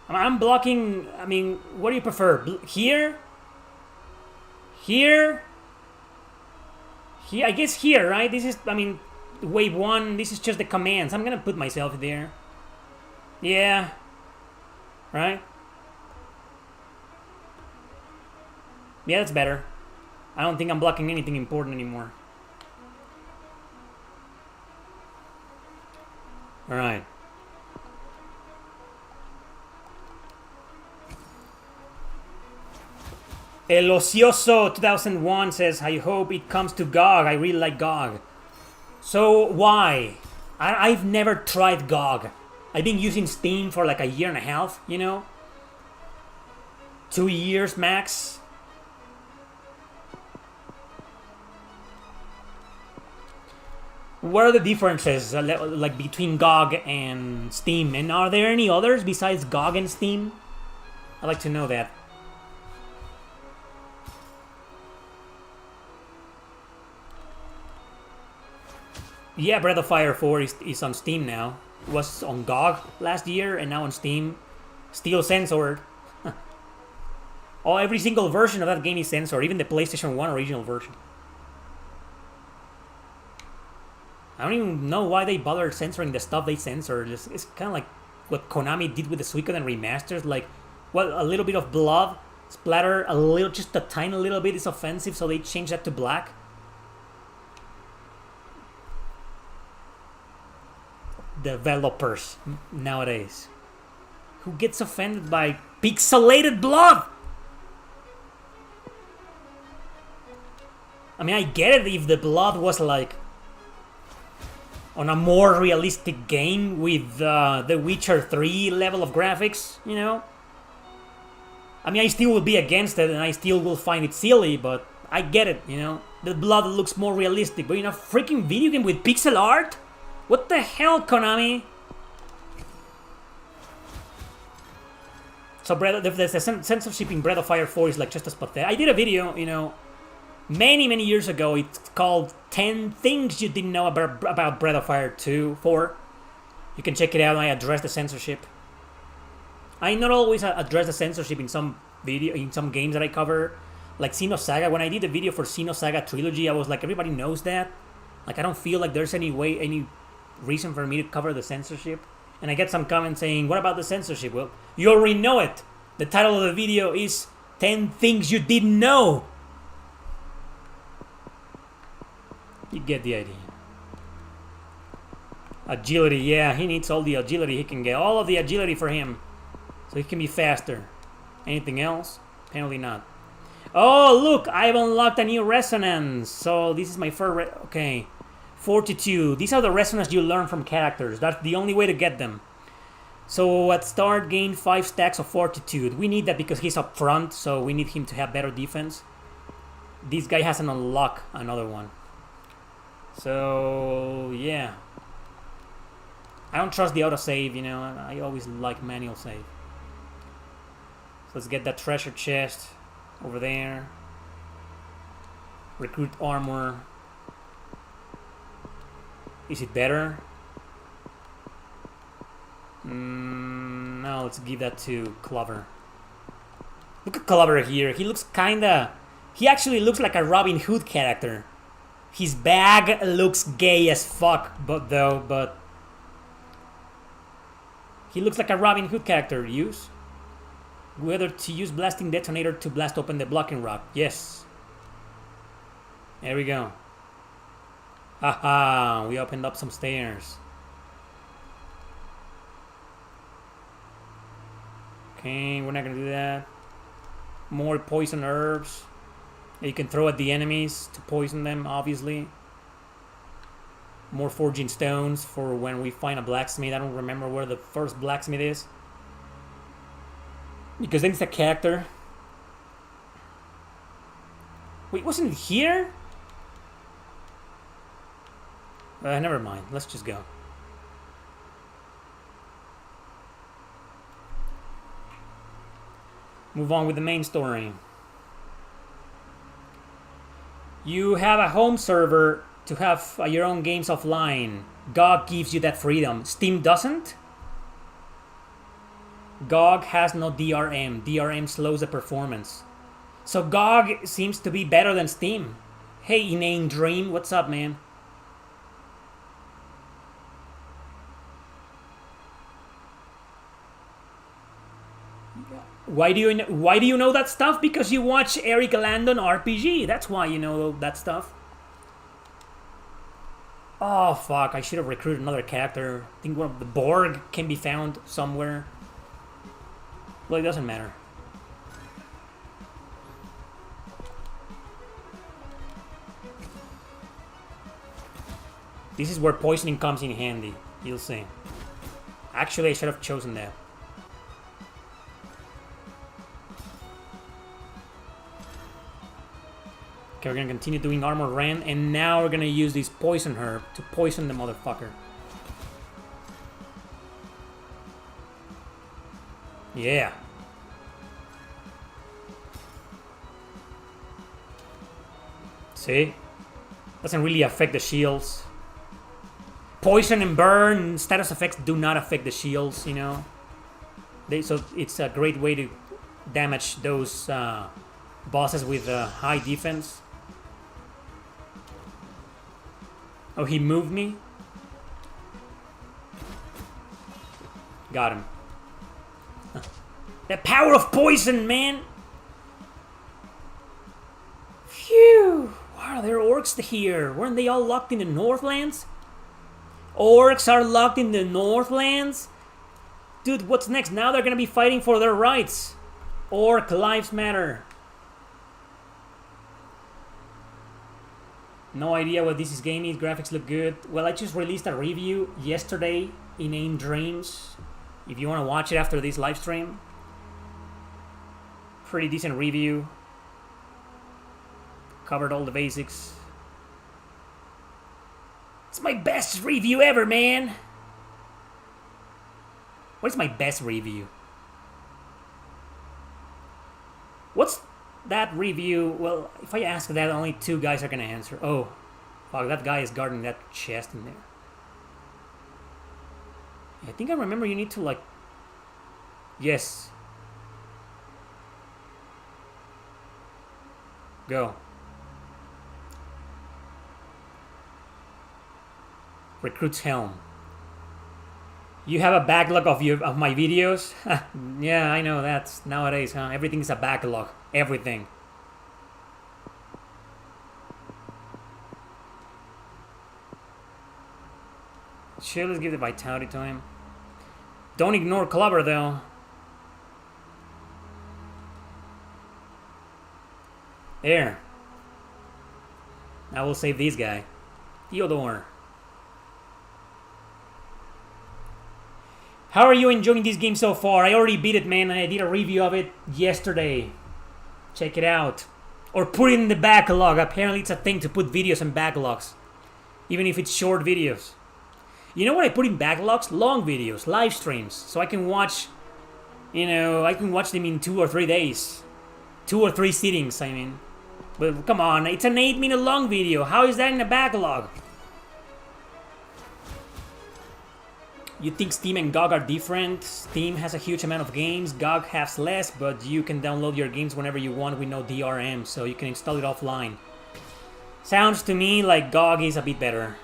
I'm blocking, what do you prefer? Here? Here? Here? I guess here, right? This is, wave 1, this is just the commands. I'm gonna put myself there. Yeah. Right? Yeah, that's better. I don't think I'm blocking anything important anymore. Alright. El Ocioso 2001 says, I hope it comes to GOG. I really like GOG. So why? I've never tried GOG. I've been using Steam for like a year and a half, you know? 2 years max. What are the differences like between GOG and Steam? And are there any others besides GOG and Steam? I'd like to know that. Yeah, Breath of Fire 4 is on Steam now. It was on GOG last year and now on Steam. Still censored. Oh, every single version of that game is censored, even the PlayStation 1 original version. I don't even know why they bothered censoring the stuff they censored. It's kind of like what Konami did with the Suikoden remasters. Like, well, a little bit of blood splatter, just a tiny little bit is offensive, so they changed that to black. Developers nowadays. Who gets offended by pixelated blood? I mean, I get it if the blood was like on a more realistic game with the Witcher 3 level of graphics, you know? I mean, I still will be against it and I still will find it silly, but I get it, you know? The blood looks more realistic, but in a freaking video game with pixel art? What the hell, Konami? So the censorship in Breath of Fire 4 is like just as pathetic. I did a video, you know, many years ago. It's called 10 Things You Didn't Know about Breath of Fire 4. You can check it out. I address the censorship. I not always address the censorship in some games that I cover, like Xenosaga. When I did the video for Xenosaga Trilogy, I was like, everybody knows that. Like, I don't feel like there's any reason for me to cover the censorship. And I get some comments saying, what about the censorship? Well, you already know it. The title of the video is 10 Things You Didn't Know. You get the idea. Agility, yeah, he needs all the agility he can get. All of the agility for him. So he can be faster. Anything else? Apparently not. Oh, look, I've unlocked a new resonance. So this is my first, okay. Fortitude. These are the resonance you learn from characters. That's the only way to get them. So at start, gain 5 stacks of fortitude. We need that because he's up front, so we need him to have better defense. This guy hasn't unlocked another one. So, yeah. I don't trust the autosave, you know. I always like manual save. So let's get that treasure chest over there. Recruit armor. Is it better? No, let's give that to Clover. Look at Clover here. He looks kinda... He actually looks like a Robin Hood character. His bag looks gay as fuck, but... He looks like a Robin Hood character. Use? Whether to use blasting detonator to blast open the blocking rock. Yes. There we go. Haha, we opened up some stairs. Okay, we're not gonna do that. More poison herbs that you can throw at the enemies to poison them, obviously. More forging stones for when we find a blacksmith. I don't remember where the first blacksmith is. Because then it's a character. Wait, wasn't it here? Never mind. Let's just go. Move on with the main story. You have a home server to have your own games offline. GOG gives you that freedom. Steam doesn't? GOG has no DRM. DRM slows the performance. So GOG seems to be better than Steam. Hey, Inane Dream, what's up, man? Why do you know that stuff? Because you watch Erick Landon RPG. That's why you know that stuff. Oh fuck! I should have recruited another character. I think one of the Borg can be found somewhere. Well, it doesn't matter. This is where poisoning comes in handy. You'll see. Actually, I should have chosen that. Okay, we're gonna continue doing Armor Ren, and now we're gonna use this Poison Herb to poison the motherfucker. Yeah. See? Doesn't really affect the shields. Poison and burn status effects do not affect the shields, you know. So it's a great way to damage those bosses with high defense. Oh, he moved me? Got him. The power of poison, man! Phew! Wow, there are orcs here. Weren't they all locked in the Northlands? Orcs are locked in the Northlands? Dude, what's next? Now they're gonna be fighting for their rights. Orc lives matter. No idea what this game is. Graphics look good. Well, I just released a review yesterday in Aim Dreams. If you want to watch it after this live stream. Pretty decent review. Covered all the basics. It's my best review ever, man. What is my best review? What's that review? Well, if I ask that, only 2 guys are gonna answer. Oh, fuck, that guy is guarding that chest in there. I think I remember you need to, like... Yes. Go. Recruit's Helm. You have a backlog of my videos? Yeah, I know, that's nowadays, huh? Everything's a backlog. Everything. Sure, let's give the vitality to him. Don't ignore Clubber, though. There. Now we'll save this guy. Theodore. How are you enjoying this game so far? I already beat it, man. I did a review of it yesterday. Check it out. Or put it in the backlog. Apparently it's a thing to put videos in backlogs. Even if it's short videos. You know what I put in backlogs? Long videos, live streams. So I can watch, you know, I can watch them in 2 or 3 days. 2 or 3 sittings, I mean. But come on, it's an 8-minute long video. How is that in a backlog? You think Steam and GOG are different? Steam has a huge amount of games, GOG has less, but you can download your games whenever you want with no DRM, so you can install it offline. Sounds to me like GOG is a bit better.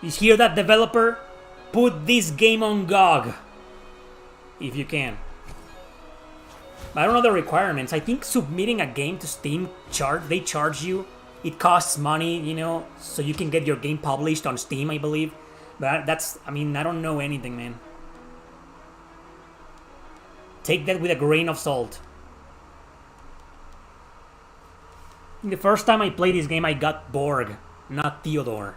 You hear that, developer? Put this game on GOG. If you can. I don't know the requirements. I think submitting a game to Steam, they charge you. It costs money, you know, so you can get your game published on Steam, I believe. But that's, I mean, I don't know anything, man. Take that with a grain of salt. The first time I played this game, I got Borg, not Theodore.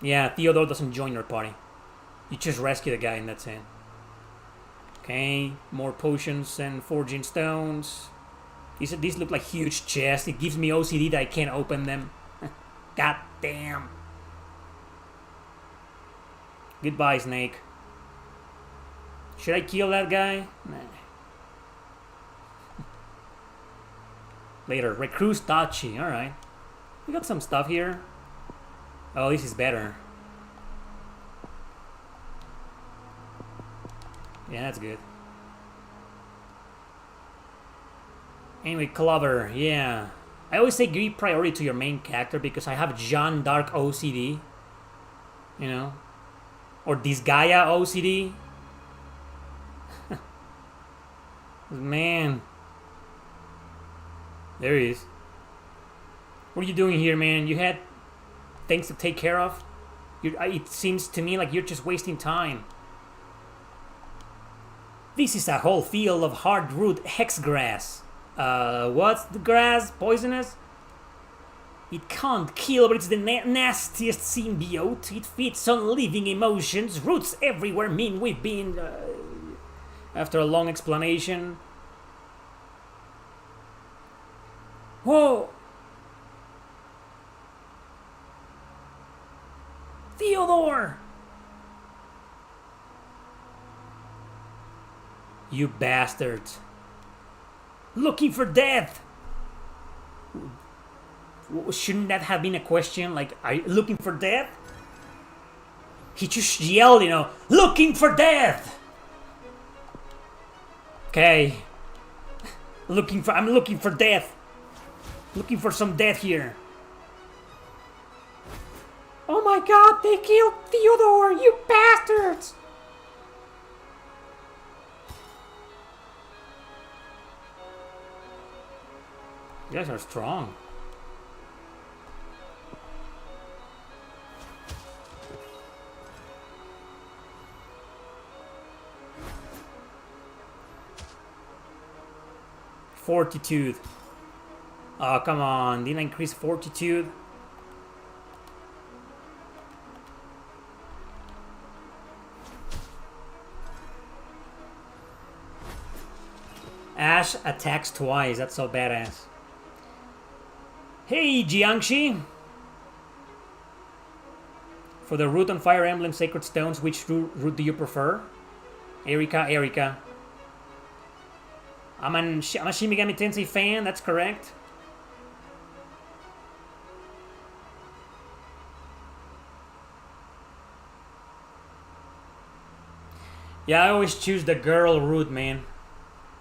Yeah, Theodore doesn't join your party. You just rescue the guy and that's it. Okay, more potions and forging stones. These look like huge chests. It gives me OCD that I can't open them. God damn. Goodbye, Snake. Should I kill that guy? Nah. Later. Recruit Tachi. Alright. We got some stuff here. Oh, this is better. Yeah, that's good. Anyway, Clover, yeah. I always say give priority to your main character because I have Jeanne d'Arc OCD. You know? Or Disgaea OCD. Man. There he is. What are you doing here, man? You had things to take care of? It seems to me like you're just wasting time. This is a whole field of hard root hex grass. What's the grass? Poisonous? It can't kill, but it's the nastiest symbiote. It feeds on living emotions. Roots everywhere mean we've been... After a long explanation... Whoa! Theodore! You bastards. Looking for death! Shouldn't that have been a question? Like, are you looking for death? He just yelled, you know, looking for death! Okay. I'm looking for death. Looking for some death here. Oh my god, they killed Theodore, you bastards! You guys are strong. Fortitude. Oh, come on. Didn't I increase fortitude? Ash attacks twice. That's so badass. Hey, Jiangxi! For the root on Fire Emblem Sacred Stones, which root do you prefer? Erika. I'm a Shin Megami Tensei fan, that's correct. Yeah, I always choose the girl route, man.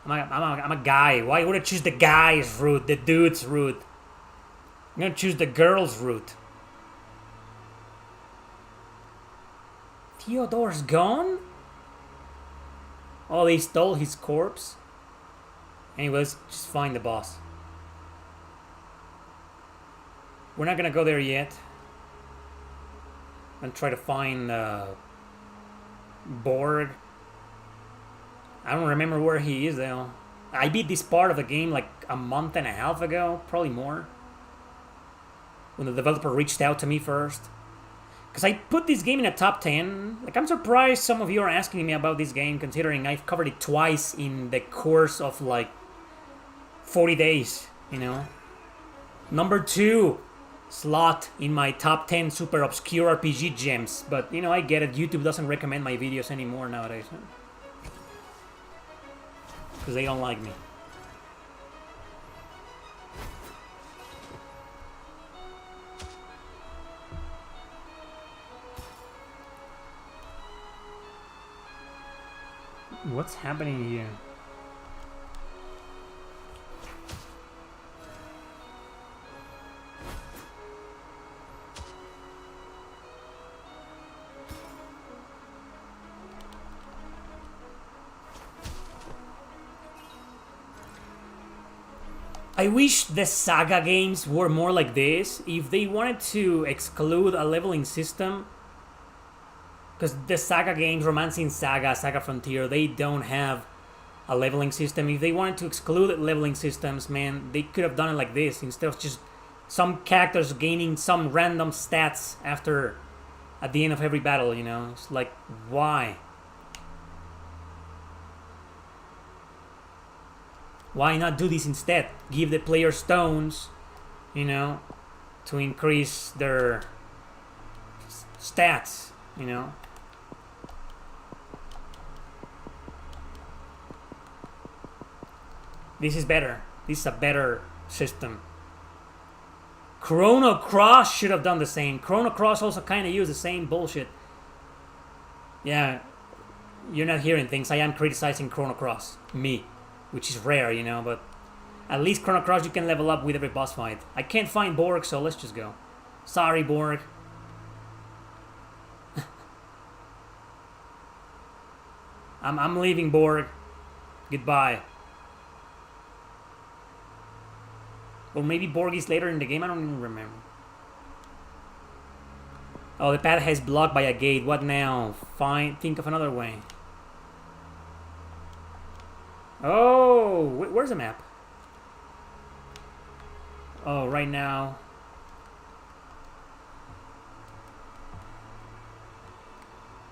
I'm a guy. Why would I choose the guy's route, the dude's route? I'm gonna choose the girl's route. Theodore's gone? Oh, they stole his corpse? Anyways, just find the boss. We're not gonna go there yet. I'm gonna try to find Borg. I don't remember where he is though. I beat this part of the game like a month and a half ago, probably more. When the developer reached out to me first. Because I put this game in a top 10. Like, I'm surprised some of you are asking me about this game, considering I've covered it twice in the course of like 40 days, you know. Number 2 slot in my top 10 super obscure RPG gems. But, you know, I get it. YouTube doesn't recommend my videos anymore nowadays. Because they don't like me. What's happening here? I wish the Saga games were more like this. If they wanted to exclude a leveling system, because the Saga games, Romancing Saga, Saga Frontier, they don't have a leveling system. If they wanted to exclude leveling systems, man, they could have done it like this. Instead of just some characters gaining some random stats at the end of every battle, you know? It's like, why? Why not do this instead? Give the player stones, you know, to increase their stats, you know? This is better. This is a better system. Chrono Cross should have done the same. Chrono Cross also kind of used the same bullshit. Yeah, you're not hearing things. I am criticizing Chrono Cross. Me. Which is rare, you know, but at least Chrono Cross you can level up with every boss fight. I can't find Borg, so let's just go. Sorry, Borg. I'm leaving, Borg. Goodbye. Or maybe Borg is later in the game, I don't even remember. Oh, the path is blocked by a gate. What now? Fine, think of another way. Oh, where's the map? Oh, right now.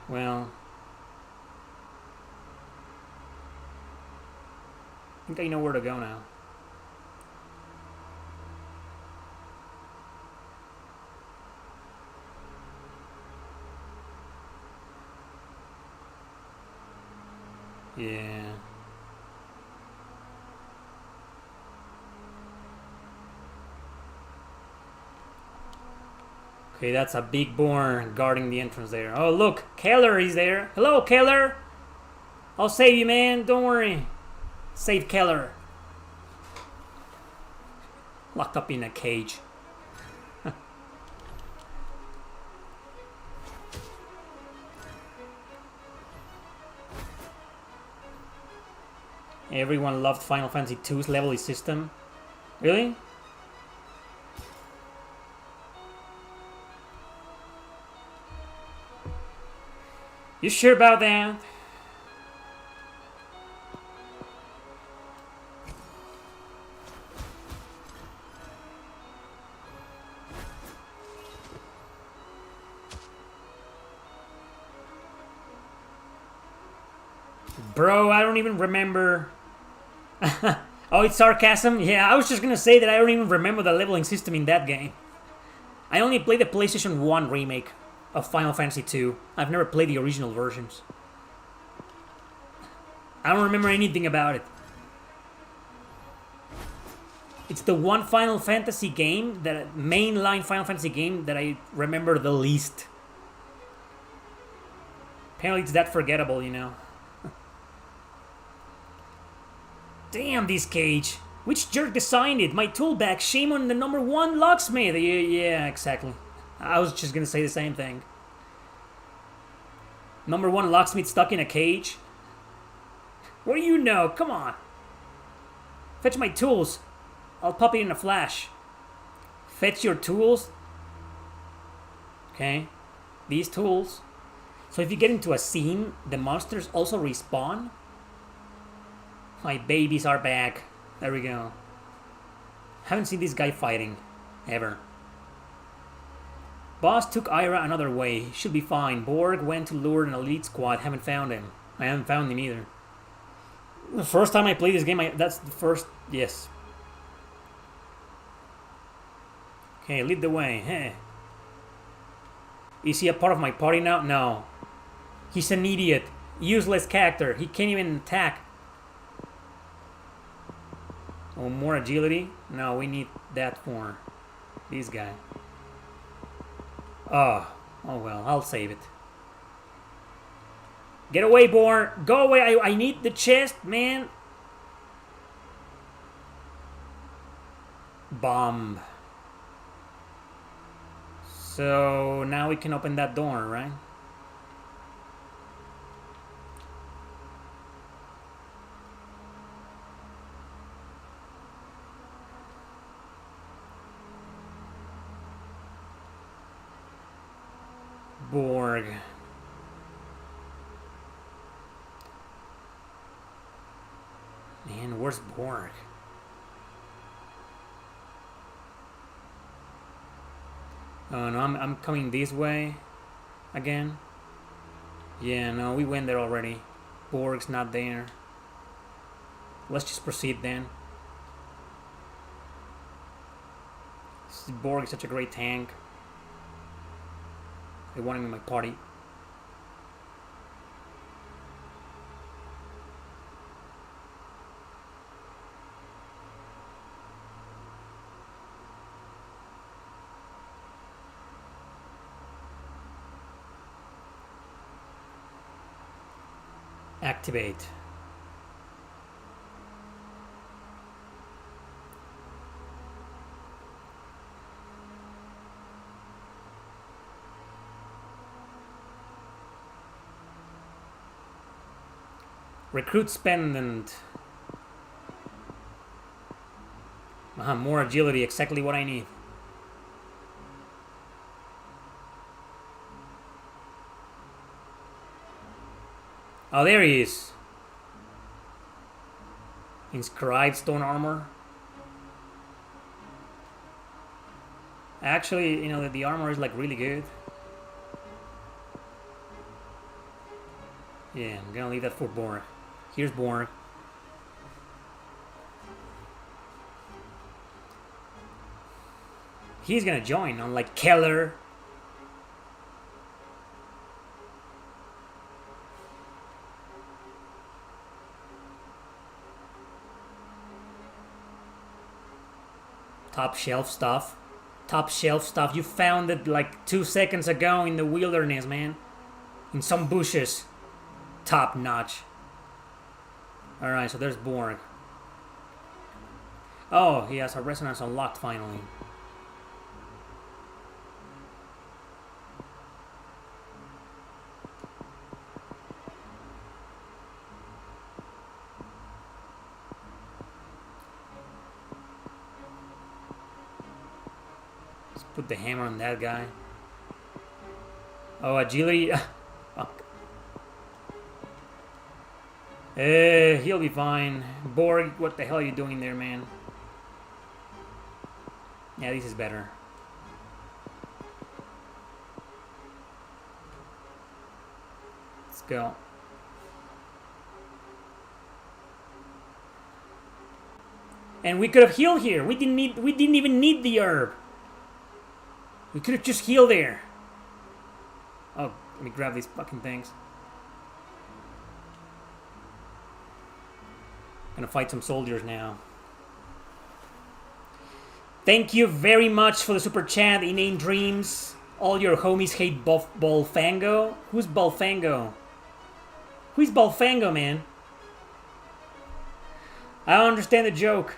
Well, I think I know where to go now. Yeah. Okay, that's a big boar guarding the entrance there. Oh, look, Keller is there. Hello, Keller. I'll save you, man. Don't worry. Save Keller. Locked up in a cage. Everyone loved Final Fantasy II's leveling system. Really? You sure about that? Bro, I don't even remember. Oh, it's sarcasm? Yeah, I was just gonna say that I don't even remember the leveling system in that game. I only played the PlayStation 1 remake of Final Fantasy 2. I've never played the original versions. I don't remember anything about it. It's the one Final Fantasy game, that mainline Final Fantasy game, that I remember the least. Apparently it's that forgettable, you know. Damn this cage. Which jerk designed it? My tool bag. Shame on the number one locksmith. Yeah, exactly. I was just gonna say the same thing. Number one locksmith stuck in a cage? What do you know? Come on. Fetch my tools. I'll pop it in a flash. Fetch your tools? Okay. These tools. So if you get into a scene, the monsters also respawn? My babies are back. There we go. Haven't seen this guy fighting. Ever. Boss took Ira another way. Should be fine. Borg went to lure an elite squad. Haven't found him. I haven't found him either. The first time I played this game, that's the first... Yes. Okay, lead the way. Hey. Is he a part of my party now? No. He's an idiot. Useless character. He can't even attack. Oh, more agility? No, we need that for this guy. Oh well, I'll save it. Get away, Boar! Go away! I need the chest, man! Bomb. So now we can open that door, right? Borg. Man, where's Borg? Oh no, I'm coming this way again. Yeah, no, we went there already. Borg's not there. Let's just proceed then. Borg is such a great tank. I want him in my party. Activate. Recruit spendant. More agility, exactly what I need. Oh, there he is. Inscribed stone armor. Actually, you know, the armor is like really good. Yeah, I'm gonna leave that for Borg. Here's Borg. He's gonna join, unlike Keller. Top shelf stuff. Top shelf stuff. You found it like 2 seconds ago in the wilderness, man. In some bushes. Top notch. Alright, so there's Borg. Oh, he has a resonance unlocked finally. Let's put the hammer on that guy. Oh, agility. Fuck. He'll be fine. Borg, what the hell are you doing there, man? Yeah, this is better. Let's go. And we could have healed here. We didn't even need the herb. We could have just healed there. Oh, let me grab these fucking things. Gonna fight some soldiers now. Thank you very much for the super chat, Inane Dreams. All your homies hate Bolfango. Who's Bolfango? Who's Bolfango, man? I don't understand the joke.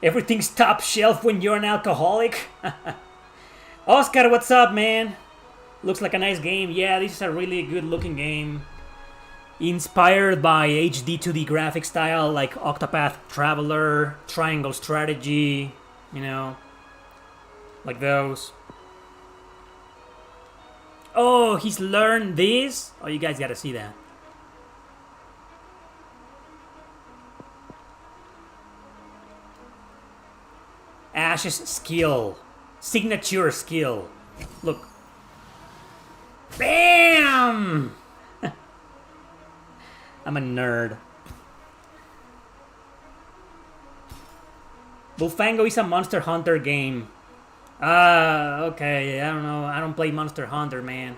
Everything's top shelf when you're an alcoholic. Oscar, what's up, man? Looks like a nice game. Yeah, this is a really good looking game. Inspired by HD 2D graphic style like Octopath Traveler, Triangle Strategy, you know, like those. Oh, he's learned this? Oh, you guys gotta see that. Ash's skill. Signature skill. Look. BAM! I'm a nerd. Bolfango is a Monster Hunter game. Okay, I don't know. I don't play Monster Hunter, man.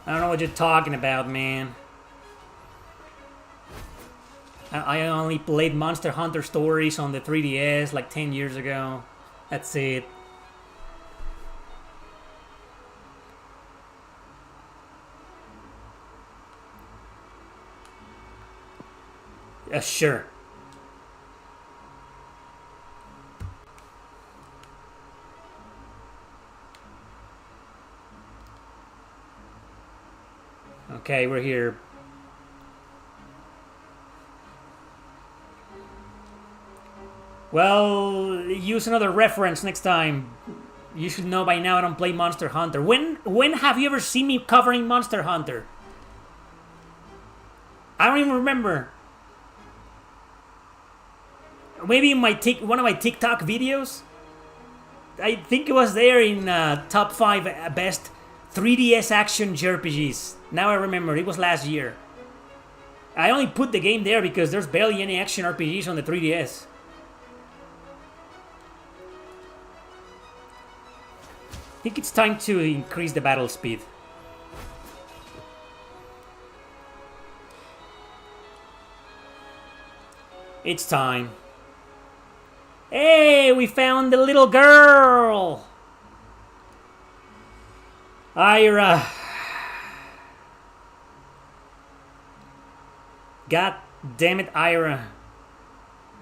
I don't know what you're talking about, man. I only played Monster Hunter Stories on the 3DS like 10 years ago. That's it. Sure. Okay, we're here. Well, use another reference next time. You should know by now I don't play Monster Hunter. When have you ever seen me covering Monster Hunter? I don't even remember. Maybe in my one of my TikTok videos. I think it was there in top 5 best 3DS action JRPGs. Now I remember, it was last year. I only put the game there because there's barely any action RPGs on the 3DS. I think it's time to increase the battle speed. It's time. Hey, we found the little girl! Ira. God damn it, Ira.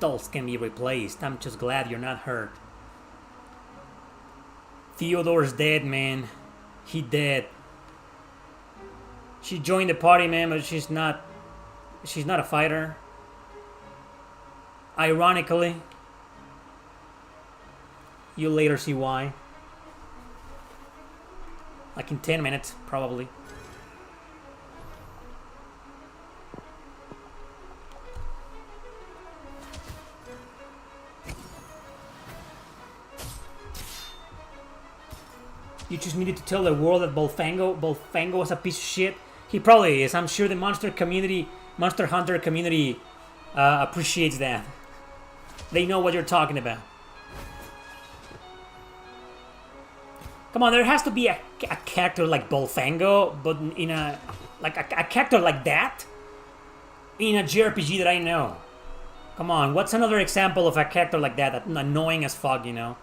Dolls can be replaced. I'm just glad you're not hurt. Theodore's dead, man. He dead. She joined the party, man, but she's not a fighter. Ironically. You'll later see why. Like in 10 minutes, probably. You just needed to tell the world that Bolfango was a piece of shit. He probably is. I'm sure the Monster Hunter community appreciates that. They know what you're talking about. Come on, there has to be a character like Bolfango, but in a character like that in a JRPG that I know. Come on, what's another example of a character like that? That's annoying as fuck, you know?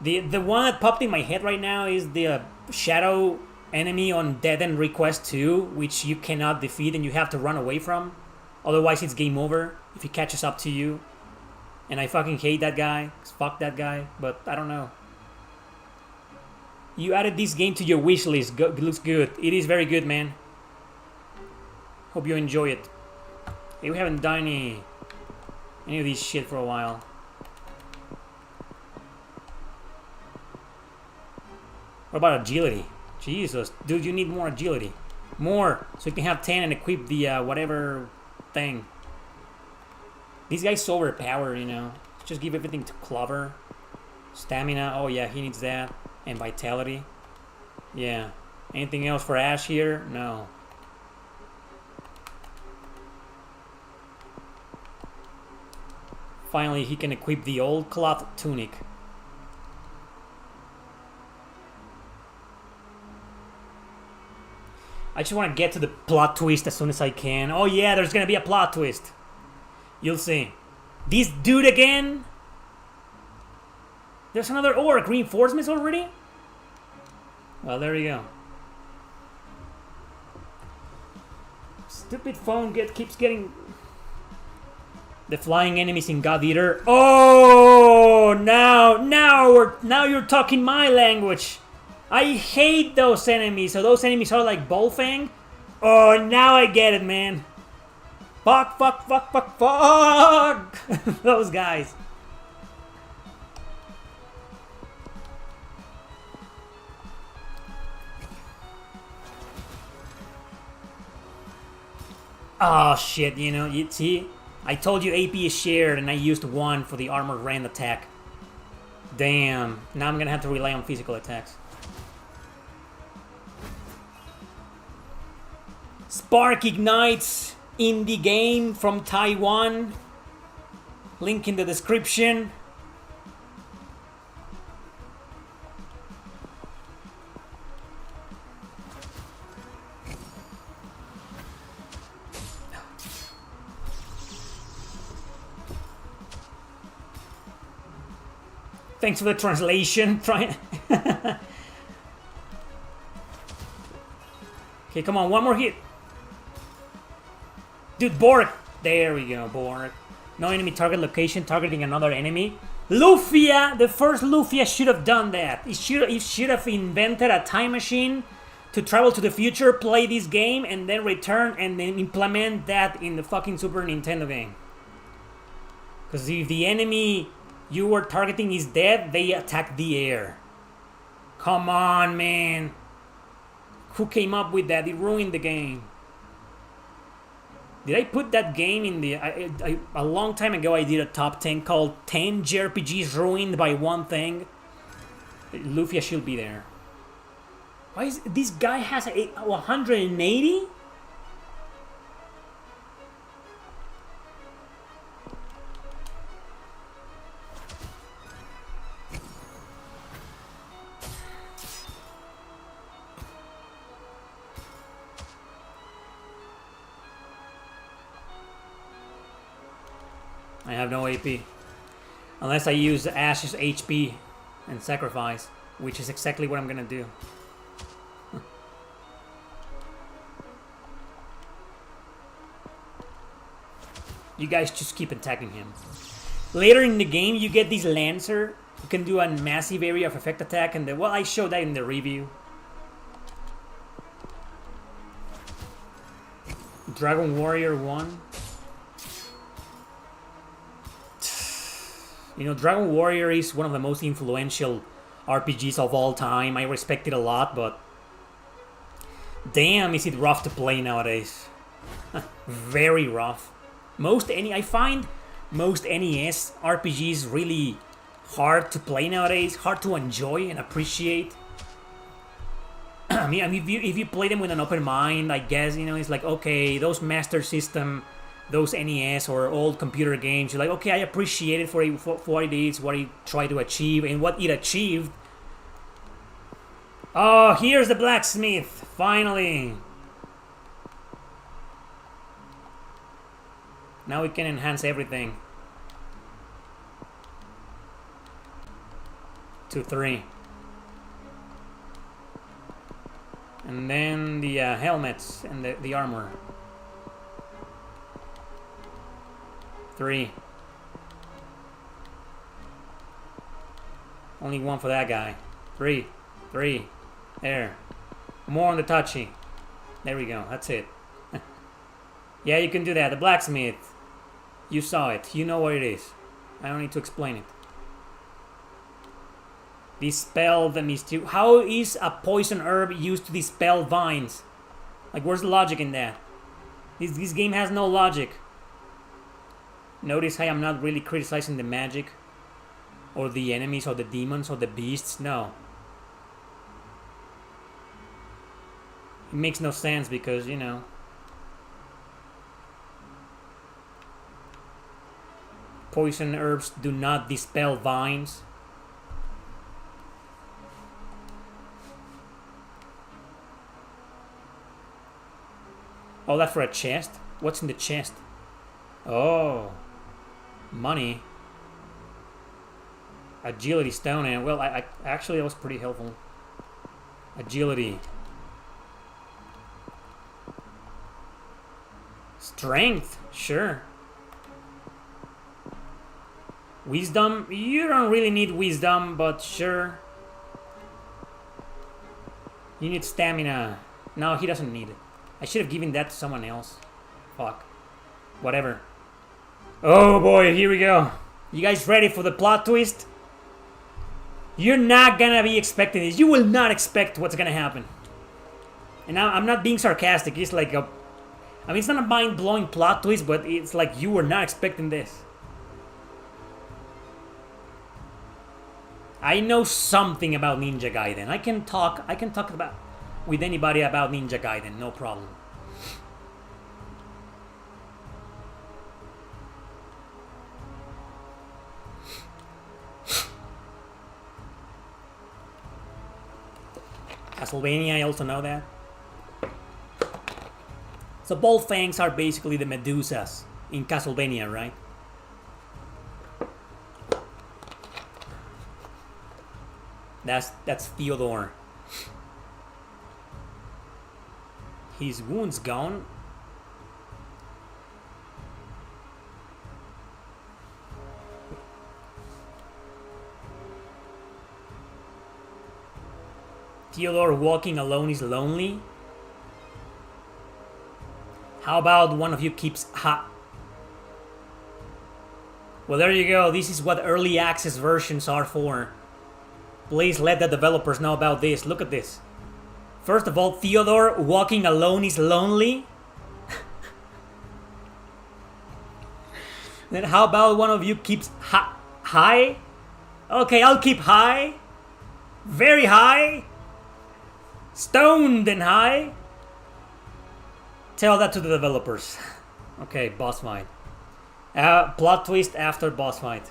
The one that popped in my head right now is the shadow enemy on Dead End Request 2, which you cannot defeat and you have to run away from. Otherwise, it's game over if he catches up to you. And I fucking hate that guy. Fuck that guy. But I don't know. You added this game to your wish list. It looks good. It is very good, man. Hope you enjoy it. Hey, we haven't done any of this shit for a while. What about agility? Jesus, dude, you need more agility. More, so you can have 10 and equip the whatever thing. These guys so overpowered, you know. Just give everything to Clover. Stamina, oh yeah, he needs that. And vitality. Yeah. Anything else for Ash here? No. Finally, he can equip the old cloth tunic. I just want to get to the plot twist as soon as I can. Oh yeah, there's gonna be a plot twist. You'll see. This dude again? There's another orc. Reinforcements already? Well, there you go. Stupid phone keeps getting... The flying enemies in God Eater. Oh, now you're talking my language. I hate those enemies. So those enemies are like Bolfang. Oh, now I get it, man. Fuck. Those guys. Oh shit, you know, you see? I told you AP is shared and I used 1 for the armored rend attack. Damn. Now I'm gonna have to rely on physical attacks. Spark ignites in the game from Taiwan. Link in the description. Thanks for the translation. Try. Okay, come on, one more hit. Dude, Bork. There we go, Bork. No enemy target location, targeting another enemy. Lufia, the first Lufia should have done that. It should have invented a time machine to travel to the future, play this game, and then return and then implement that in the fucking Super Nintendo game. Because if the enemy you were targeting is dead, they attack the air. Come on, man. Who came up with that? It ruined the game. Did I put that game in the... a long time ago I did a top 10 called 10 JRPGs ruined by one thing. Lufia should be there. Why is... This guy has 180? I have no AP. Unless I use Ash's HP and sacrifice, which is exactly what I'm gonna do. You guys just keep attacking him. Later in the game, you get this Lancer who can do a massive area of effect attack, and well, I showed that in the review. Dragon Warrior 1. You know, Dragon Warrior is one of the most influential RPGs of all time. I respect it a lot, but damn, is it rough to play nowadays. Very rough. I find most NES RPGs really hard to play nowadays, hard to enjoy and appreciate. I mean, if you play them with an open mind, I guess, you know, it's like, okay, those Master System, those NES or old computer games, you're like, okay, I appreciate it for what it is, what it tried to achieve, and what it achieved. Oh, here's the blacksmith, finally. Now we can enhance everything. 2, 3. And then the helmets and the armor. 3. Only 1 for that guy. 3. 3. There. More on the touchy. There we go. That's it. Yeah, you can do that. The blacksmith. You saw it. You know what it is. I don't need to explain it. Dispel the mysterious. How is a poison herb used to dispel vines? Like, where's the logic in that? This game has no logic. Notice how I'm not really criticizing the magic or the enemies or the demons or the beasts. No. It makes no sense because, you know, poison herbs do not dispel vines. Oh, that's for a chest? What's in the chest? Oh. Money. Agility stone, and well, I actually, that was pretty helpful. Agility. Strength, sure. Wisdom, you don't really need wisdom, but sure. You need stamina. No, he doesn't need it. I should have given that to someone else. Fuck. Whatever. Oh boy, here we go. You guys ready for the plot twist? You're not gonna be expecting this. You will not expect what's gonna happen. And now I'm not being sarcastic. It's like a... I mean, it's not a mind-blowing plot twist, but it's like you were not expecting this. I know something about Ninja Gaiden. I can talk about with anybody about Ninja Gaiden, no problem. Castlevania, I also know that. So both fangs are basically the Medusas in Castlevania, right? That's Theodore. His wound's gone. Theodore walking alone is lonely. How about one of you keeps Well, there you go. This is what early access versions are for. Please let the developers know about this. Look at this. First of all, Theodore walking alone is lonely. Then how about one of you keeps high? Okay, I'll keep high. Very high. Stoned and high. Tell that to the developers. Okay, boss fight. Plot twist after boss fight.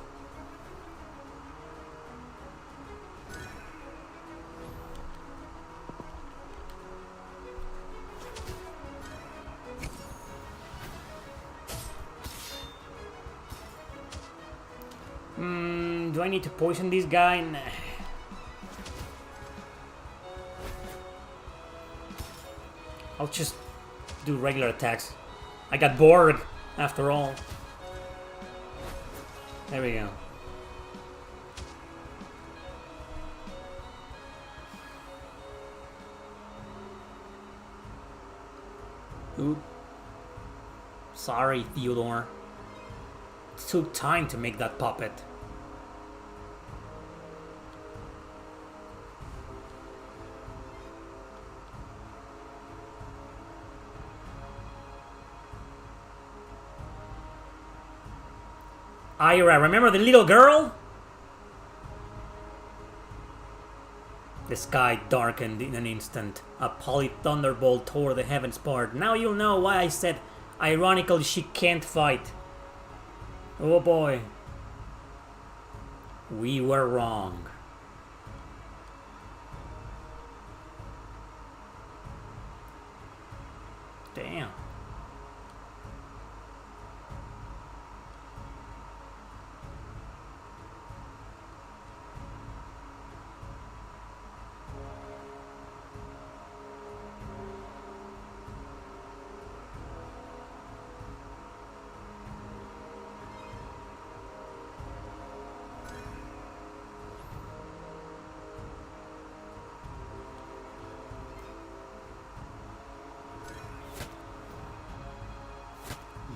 Do I need to poison this guy? Nah. I'll just do regular attacks. I got bored after all. There we go. Oop. Sorry, Theodore. It took time to make that puppet. Ira, remember the little girl? The sky darkened in an instant. A poly-thunderbolt tore the heavens apart. Now you'll know why I said, ironically, she can't fight. Oh boy. We were wrong. Damn.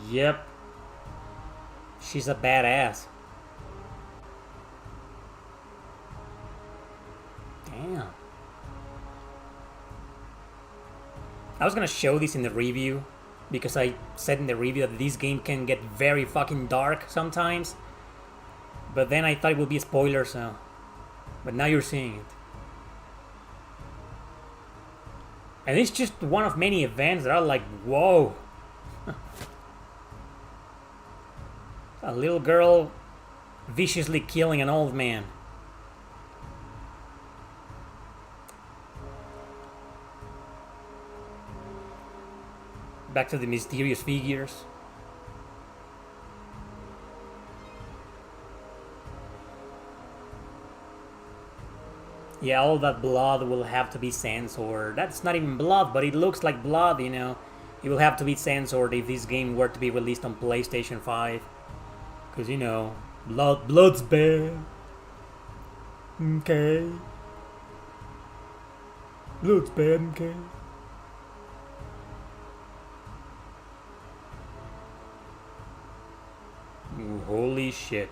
Yep. She's a badass. Damn. I was gonna show this in the review because I said in the review that this game can get very fucking dark sometimes. But then I thought it would be a spoiler, so. But now you're seeing it. And it's just one of many events that are like, whoa. A little girl viciously killing an old man. Back to the mysterious figures. Yeah, all that blood will have to be censored. That's not even blood, but it looks like blood, you know. It will have to be censored if this game were to be released on PlayStation 5. Because, you know, blood's bad. Okay. Blood's bad, okay. Ooh, holy shit.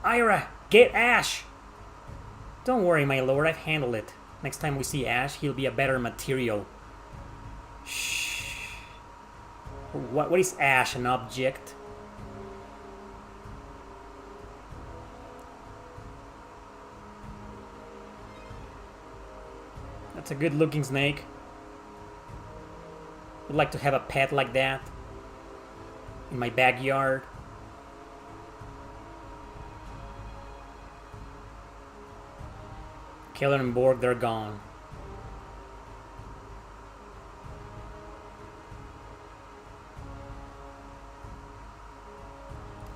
Ira, get Ash! Don't worry, my lord, I've handled it. Next time we see Ash, he'll be a better material. Shh. What is Ash, an object? That's a good looking snake. Would like to have a pet like that in my backyard. Keller and Borg, they're gone.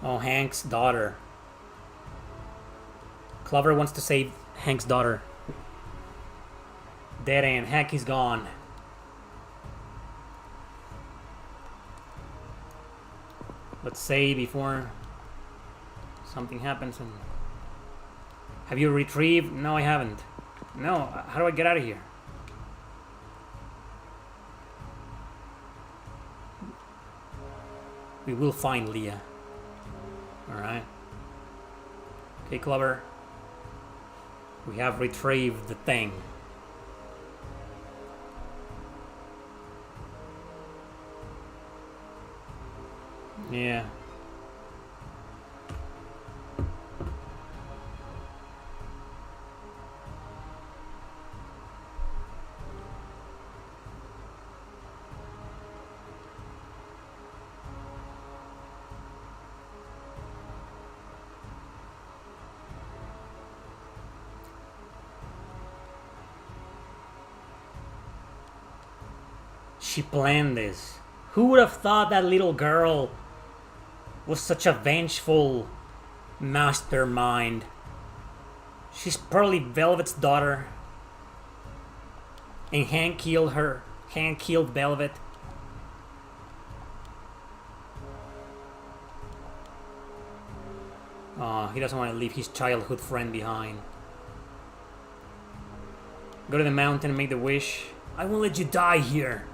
Oh, Hank's daughter. Clover wants to save Hank's daughter. Dead end. Hank is gone. Let's save before something happens. And have you retrieved? No, I haven't. No, how do I get out of here? We will find Leah. Alright. Okay, Clover. We have retrieved the thing. Yeah. She planned this. Who would have thought that little girl was such a vengeful mastermind? She's probably Velvet's daughter. And Hank killed her. Hank killed Velvet. Oh, he doesn't want to leave his childhood friend behind. Go to the mountain and make the wish. I won't let you die here.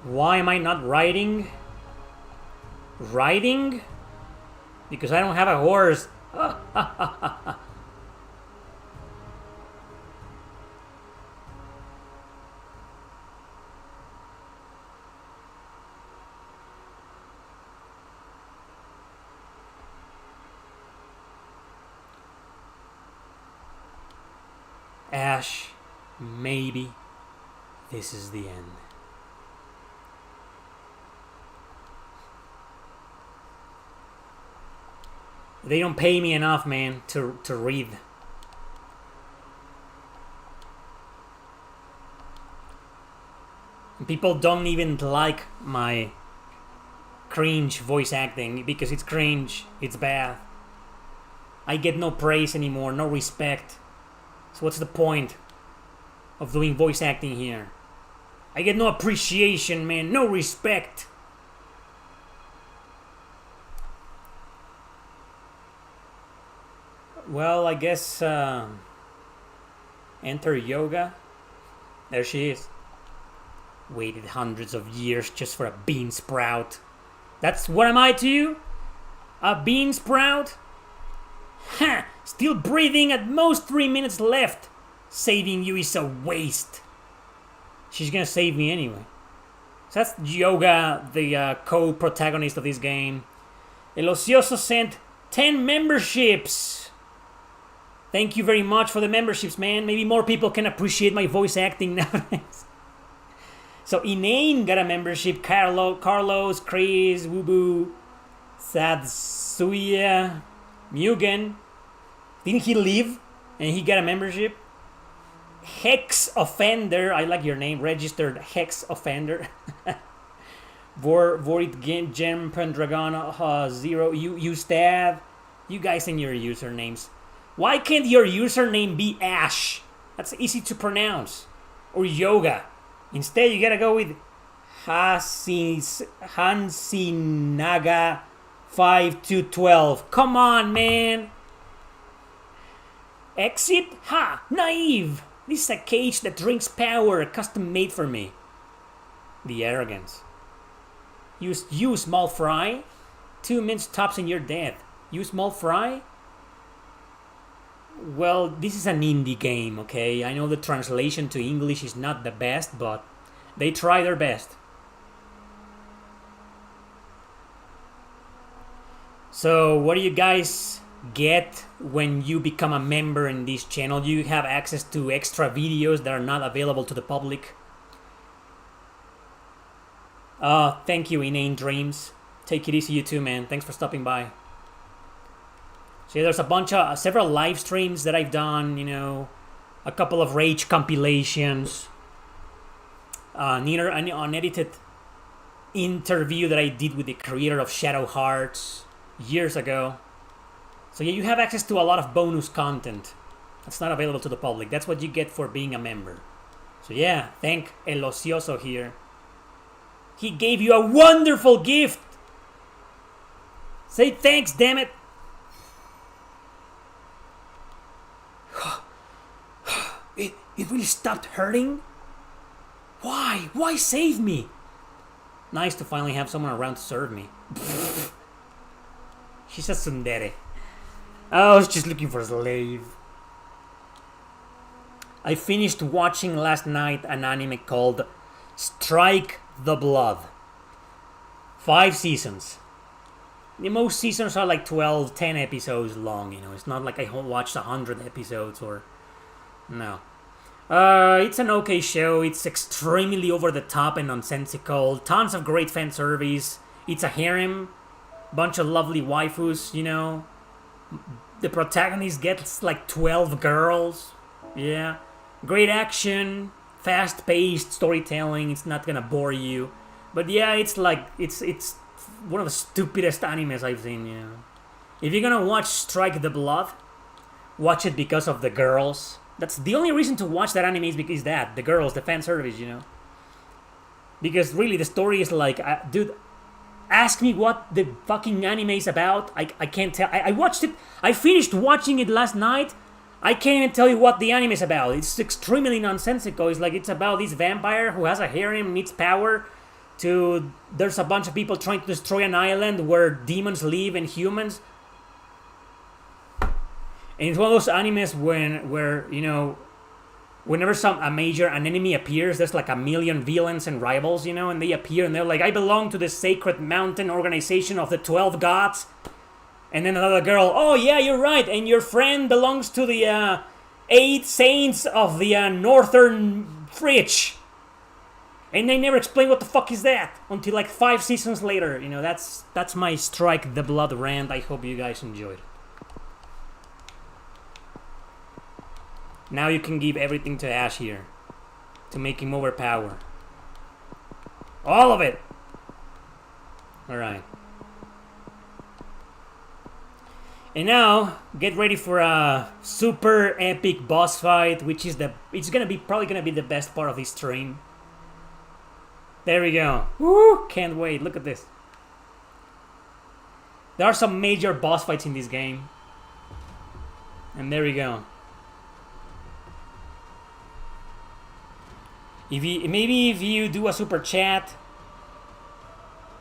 Why am I not riding? Riding? Because I don't have a horse. Ash, maybe this is the end. They don't pay me enough, man, to read. People don't even like my cringe voice acting because it's cringe, it's bad. I get no praise anymore, no respect. So what's the point of doing voice acting here? I get no appreciation, man, no respect. Well, I guess enter Yoga. There she is. Waited hundreds of years just for a bean sprout. That's what am I to you? A bean sprout? Ha! Still breathing, at most 3 minutes left. Saving you is a waste. She's gonna save me anyway. So that's Yoga, the co-protagonist of this game. El Ocioso sent 10 memberships. Thank you very much for the memberships, man. Maybe more people can appreciate my voice acting nowadays. So Inane got a membership. Carlos, Chris, Wubu, Sadsuya, Mugen. Didn't he leave? And he got a membership? Hex Offender. I like your name. Registered Hex Offender. Vorit Gem Pendragon 0. You Stav. You guys and your usernames. Why can't your username be Ash? That's easy to pronounce. Or Yoga. Instead, you gotta go with Hansinaga 5212. Come on, man. Exit? Ha! Naive! This is a cage that drinks power, custom made for me. The arrogance. You small fry? 2 minutes tops and you're dead. You small fry? Well, this is an indie game, okay? I know the translation to English is not the best, but they try their best. So, what do you guys get when you become a member in this channel? You have access to extra videos that are not available to the public. Thank you, Inane Dreams. Take it easy, you too, man. Thanks for stopping by. So there's a bunch of several live streams that I've done, you know, a couple of Rage compilations, an unedited interview that I did with the creator of Shadow Hearts years ago. So yeah, you have access to a lot of bonus content that's not available to the public. That's what you get for being a member. So yeah, thank El Ocioso here. He gave you a wonderful gift. Say thanks, damn it. It really stopped hurting? Why? Why save me? Nice to finally have someone around to serve me. She's a tsundere. I was just looking for a slave. I finished watching last night an anime called Strike the Blood. 5 seasons. The most seasons are like 12, 10 episodes long, you know. It's not like I watched 100 episodes or... No. It's an okay show. It's extremely over the top and nonsensical. Tons of great fan service. It's a harem. Bunch of lovely waifus, you know. The protagonist gets like 12 girls. Yeah. Great action. Fast-paced storytelling. It's not gonna bore you. But yeah, it's like... It's one of the stupidest animes I've seen, you know. If you're gonna watch Strike the Blood, watch it because of the girls. That's the only reason to watch that anime is because that, the girls, the fan service, you know. Because really, the story is like, dude, ask me what the fucking anime is about. I can't tell. I watched it. I finished watching it last night. I can't even tell you what the anime is about. It's extremely nonsensical. It's like it's about this vampire who has a harem, needs power. There's a bunch of people trying to destroy an island where demons live and humans. And it's one of those animes where you know, whenever an enemy appears, there's like a million villains and rivals, you know, and they appear and they're like, I belong to the Sacred Mountain Organization of the 12 Gods. And then another girl, oh yeah, you're right, and your friend belongs to the 8 saints of the Northern Fridge. And they never explain what the fuck is that until like 5 seasons later. You know, that's my Strike the Blood rant. I hope you guys enjoyed. Now you can give everything to Ash here to make him overpower. All of it. Alright. And now, get ready for a super epic boss fight, which is probably gonna be the best part of this stream. There we go. Woo! Can't wait. Look at this. There are some major boss fights in this game. And there we go. Maybe if you do a super chat,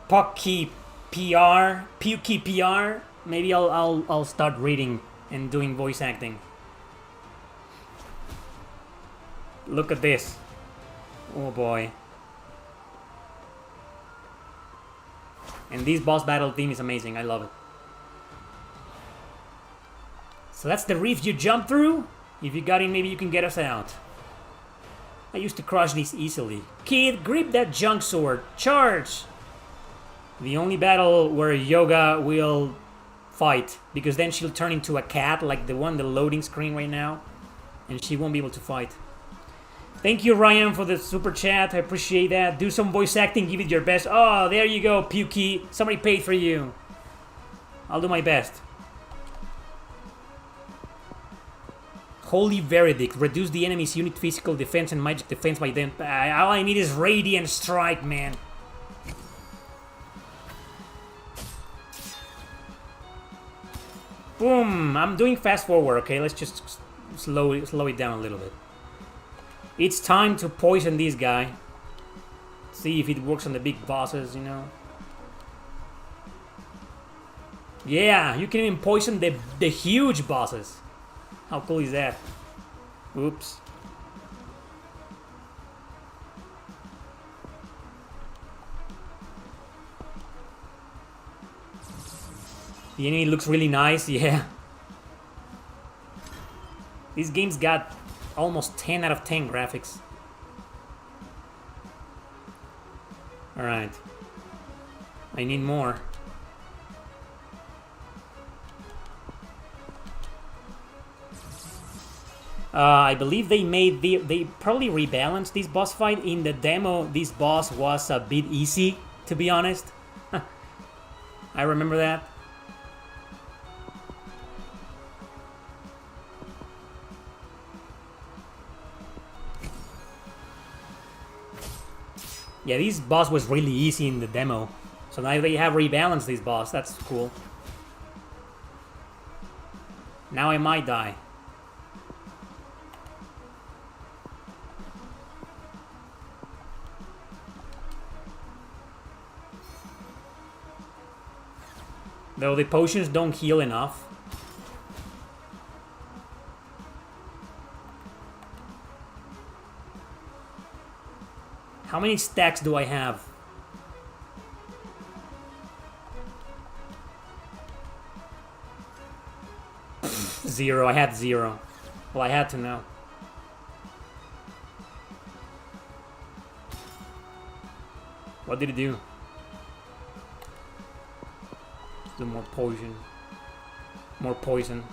Pucky PR, maybe I'll start reading and doing voice acting. Look at this. Oh boy. And this boss battle theme is amazing. I love it. So that's the reef you jump through. If you got in, maybe you can get us out. I used to crush these easily. Kid, grip that junk sword. Charge! The only battle where Yoga will fight, because then she'll turn into a cat, like the one, the loading screen right now, and she won't be able to fight. Thank you, Ryan, for the super chat. I appreciate that. Do some voice acting, give it your best. Oh, there you go, Pukey. Somebody paid for you. I'll do my best. Holy Verdict. Reduce the enemy's unit physical defense and magic defense by them. All I need is Radiant Strike, man. Boom! I'm doing fast forward, okay? Let's just slow it down a little bit. It's time to poison this guy. See if it works on the big bosses, you know. Yeah, you can even poison the huge bosses. How cool is that? Oops. The enemy looks really nice, yeah. This game's got almost 10 out of 10 graphics. Alright. I need more. I believe they probably rebalanced this boss fight. In the demo, this boss was a bit easy, to be honest. I remember that. Yeah, this boss was really easy in the demo. So now they have rebalanced this boss. That's cool. Now I might die. Though the potions don't heal enough. How many stacks do I have? Zero. I had zero. Well, I had to know. What did it do? Do more poison. More poison.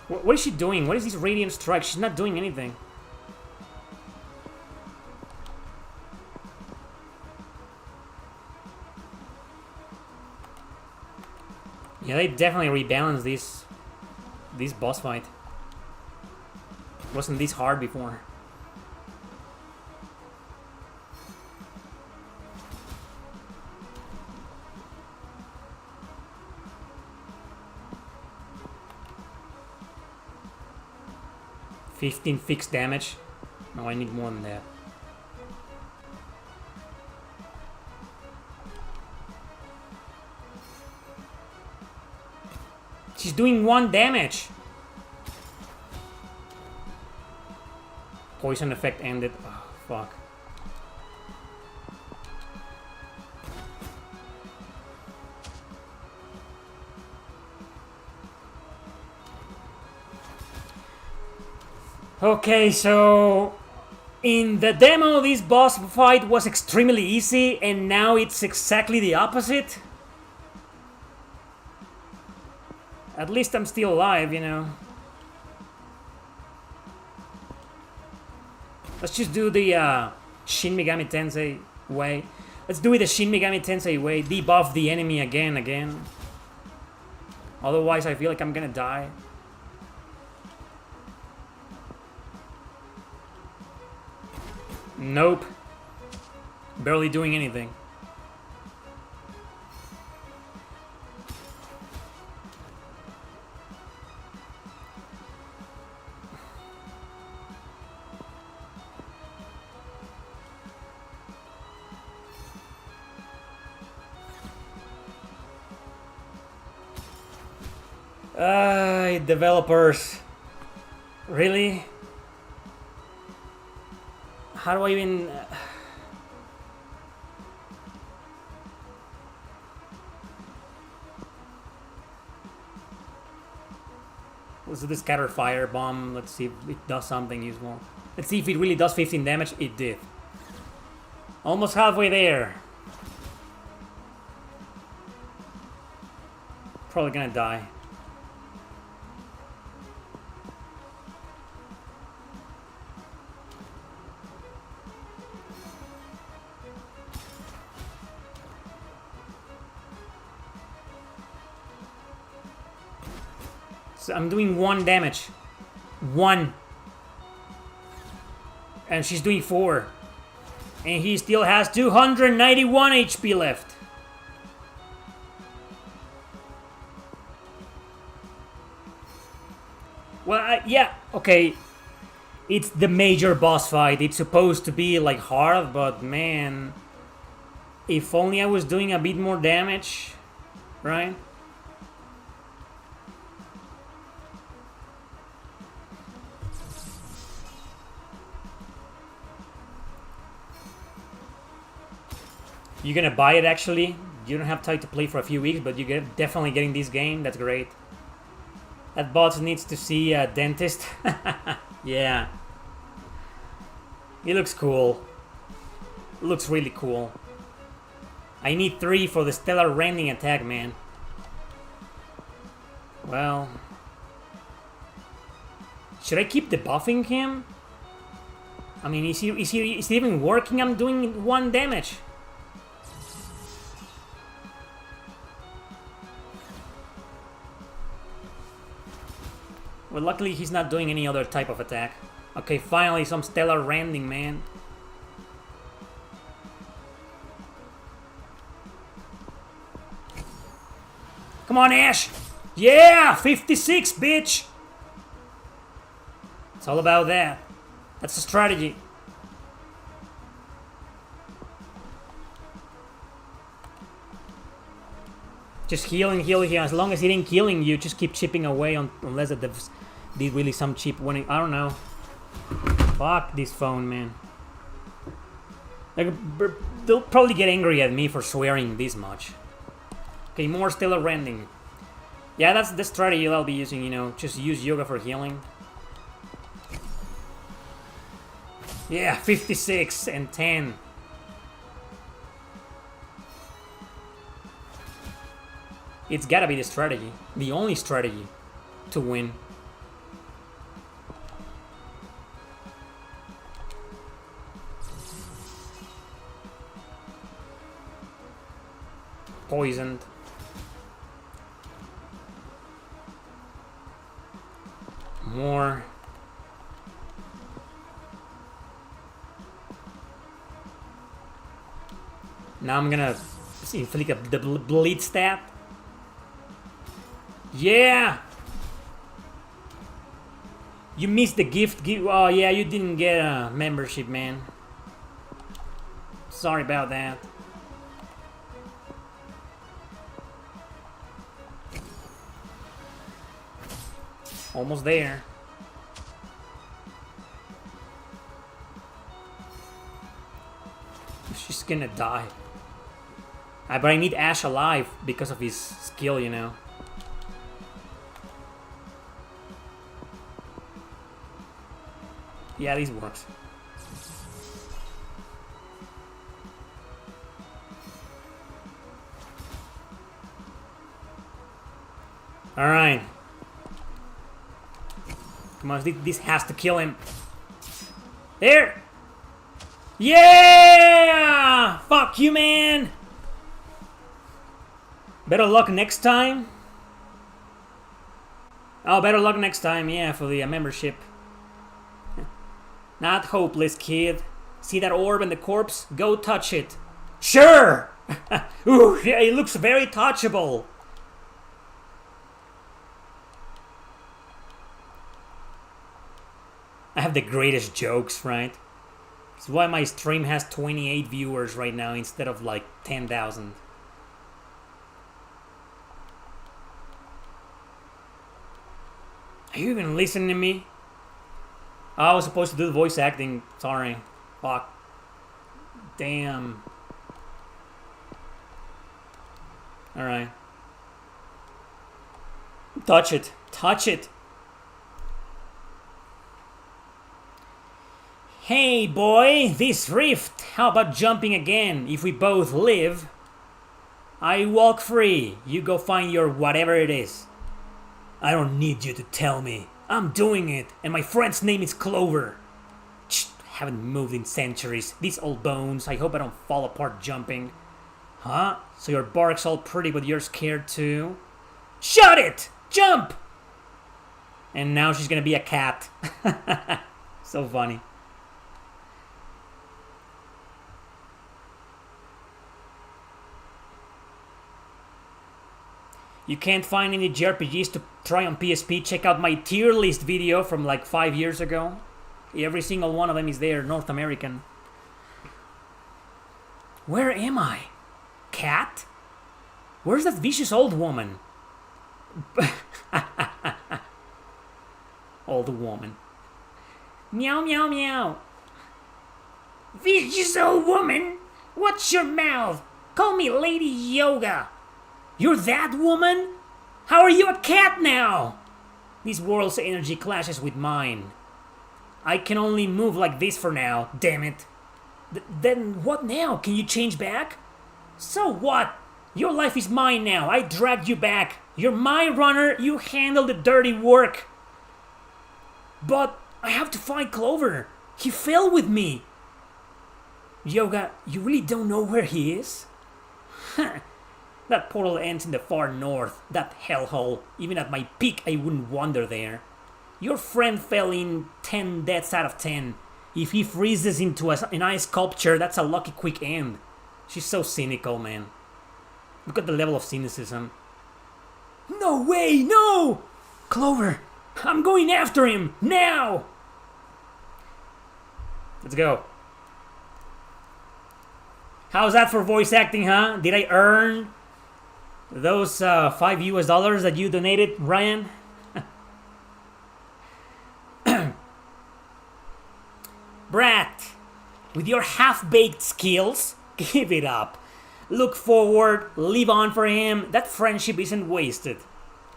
What is she doing? What is this Radiant Strike? She's not doing anything. Yeah, they definitely rebalanced this boss fight. It wasn't this hard before. $15 fixed damage. No, I need more than that. She's doing 1 damage. Poison effect ended. Oh, fuck. Okay, so in the demo, this boss fight was extremely easy, and now it's exactly the opposite. At least I'm still alive, you know. Let's just do the Shin Megami Tensei way. Let's do it the Shin Megami Tensei way. Debuff the enemy again. Otherwise, I feel like I'm gonna die. Nope. Barely doing anything. Developers. Really? How do I even... Let's do the scatter fire bomb. Let's see if it does something useful. Let's see if it really does 15 damage. It did. Almost halfway there. Probably gonna die. So I'm doing 1 damage. 1. And she's doing 4. And he still has 291 HP left. Well, yeah, okay. It's the major boss fight. It's supposed to be like hard, but man, if only I was doing a bit more damage, right? You're gonna buy it actually. You don't have time to play for a few weeks, but you're definitely getting this game. That's great. That bot needs to see a dentist. Yeah. He looks cool. Looks really cool. I need 3 for the stellar rending attack, man. Well, should I keep debuffing him? I mean, is he even working? I'm doing 1 damage. Well, luckily he's not doing any other type of attack. Okay, finally some stellar rending, man. Come on, Ash! Yeah! 56, bitch! It's all about that. That's a strategy. Just healing. As long as it ain't killing you, just keep chipping away unless it did really some cheap winning. I don't know. Fuck this phone, man. Like, they'll probably get angry at me for swearing this much. Okay, more stellar rending. Yeah, that's the strategy I'll be using, you know. Just use yoga for healing. Yeah, 56 and 10. It's gotta be the strategy. The only strategy to win. Poisoned. More. Now I'm gonna inflict the bleed stat. Yeah! You missed the gift. Oh yeah, you didn't get a membership, man. Sorry about that. Almost there. She's gonna die. But I need Ash alive because of his skill, you know. Yeah, this works. Alright. Come on, this has to kill him. There! Yeah! Fuck you, man! Better luck next time. Oh, better luck next time, yeah, for the membership. Not hopeless, kid. See that orb and the corpse? Go touch it. Sure! Ooh, yeah, it looks very touchable. I have the greatest jokes, right? That's why my stream has 28 viewers right now instead of like 10,000. Are you even listening to me? Oh, I was supposed to do the voice acting. Sorry. Fuck. Damn. Alright. Touch it. Touch it. Hey, boy. This rift. How about jumping again? If we both live. I walk free. You go find your whatever it is. I don't need you to tell me. I'm doing it, and my friend's name is Clover. Haven't moved in centuries. These old bones. I hope I don't fall apart jumping. Huh? So your bark's all pretty, but you're scared too? Shut it! Jump! And now she's gonna be a cat. So funny. You can't find any JRPGs to try on PSP? Check out my tier list video from like 5 years ago. Every single one of them is there, North American. Where am I? Cat? Where's that vicious old woman? Old woman. Meow, meow, meow. Vicious old woman? Watch your mouth. Call me Lady Yoga. You're that woman? How are you a cat now? This world's energy clashes with mine. I can only move like this for now, damn it. Then what now? Can you change back? So what? Your life is mine now. I dragged you back. You're my runner. You handle the dirty work. But I have to find Clover. He fell with me. Yoga, you really don't know where he is? That portal ends in the far north, that hellhole. Even at my peak, I wouldn't wander there. Your friend fell in 10 deaths out of 10. If he freezes into an ice sculpture, that's a lucky quick end. She's so cynical, man. Look at the level of cynicism. No way, no! Clover, I'm going after him, now! Let's go. How's that for voice acting, huh? Did I earn those $5 US that you donated, Ryan? Brat, with your half-baked skills, give it up. Look forward, live on for him. That friendship isn't wasted.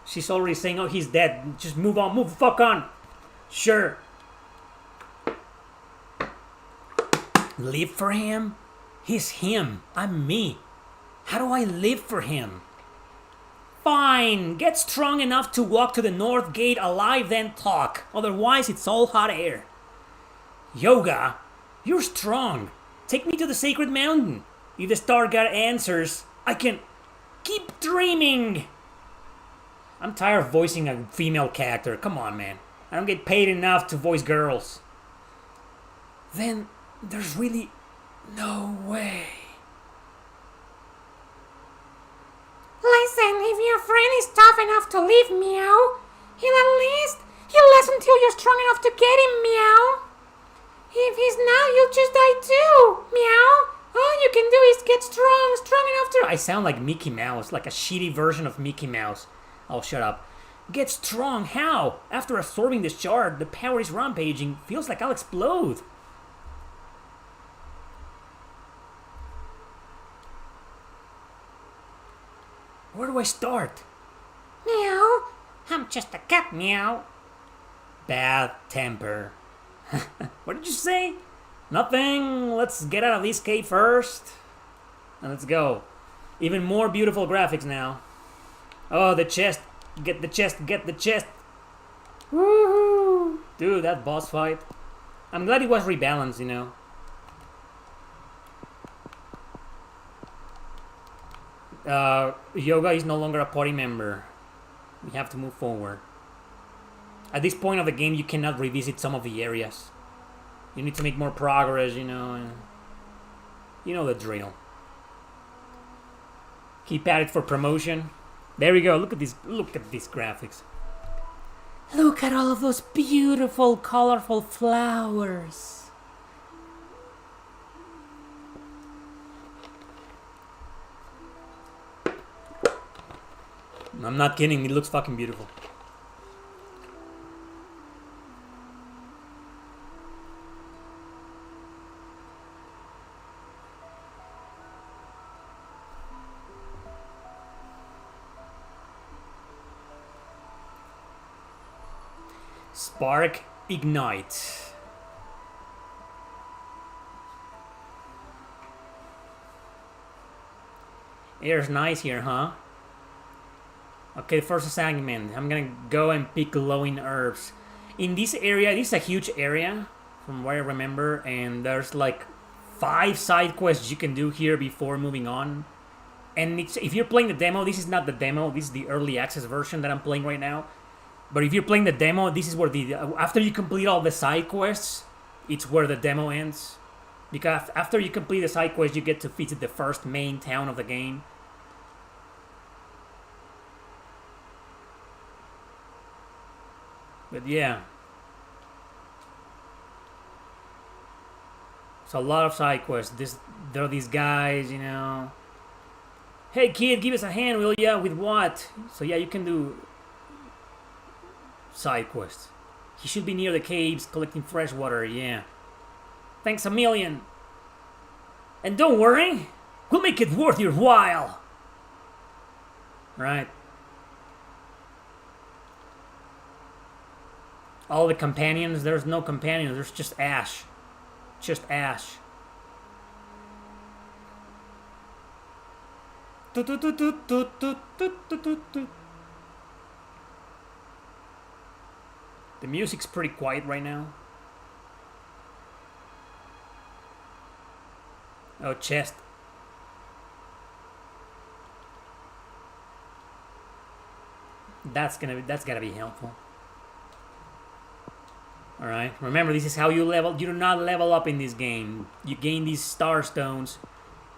She's already saying, oh, he's dead. Just move on, move the fuck on. Sure. Live for him? He's him. I'm me. How do I live for him? Fine. Get strong enough to walk to the north gate alive, then talk. Otherwise, it's all hot air. Yoga, you're strong. Take me to the sacred mountain. If the star god answers, I can keep dreaming. I'm tired of voicing a female character. Come on, man. I don't get paid enough to voice girls. Then there's really no way. Listen, if your friend is tough enough to leave, meow, he'll last until you're strong enough to get him, meow. If he's not, you'll just die too, meow. All you can do is get strong enough to... I sound like Mickey Mouse, like a shitty version of Mickey Mouse. Oh, shut up. Get strong? How? After absorbing this shard, the power is rampaging. Feels like I'll explode. Where do I start? Meow. I'm just a cat, meow. Bad temper. What did you say? Nothing. Let's get out of this cave first. And let's go. Even more beautiful graphics now. Oh, the chest. Get the chest. Get the chest. Woohoo! Dude, that boss fight. I'm glad it was rebalanced, you know. Yoga is no longer a party member. We have to move forward. At this point of the game, you cannot revisit some of the areas. You need to make more progress, you know. You know the drill. Keep at it for promotion. There we go. Look at this. Look at these graphics. Look at all of those beautiful, colorful flowers. I'm not kidding. It looks fucking beautiful. Spark Ignite. Air's nice here, huh? Okay, first assignment. I'm gonna go and pick glowing herbs. In this area, this is a huge area, from what I remember, and there's like 5 side quests you can do here before moving on. And if you're playing the demo, this is not the demo, this is the early access version that I'm playing right now. But if you're playing the demo, this is where after you complete all the side quests, it's where the demo ends. Because after you complete the side quest, you get to visit the first main town of the game. But yeah. It's a lot of side quests. There are these guys, you know. Hey kid, give us a hand, will ya? With what? So yeah, you can do side quests. He should be near the caves collecting fresh water, yeah. Thanks a million. And don't worry, we'll make it worth your while. Right. All the companions, there's no companions, there's just Ash. Just Ash. The music's pretty quiet right now. Oh, chest. That's gotta be helpful. Alright, remember this is how you level. You do not level up in this game. You gain these star stones,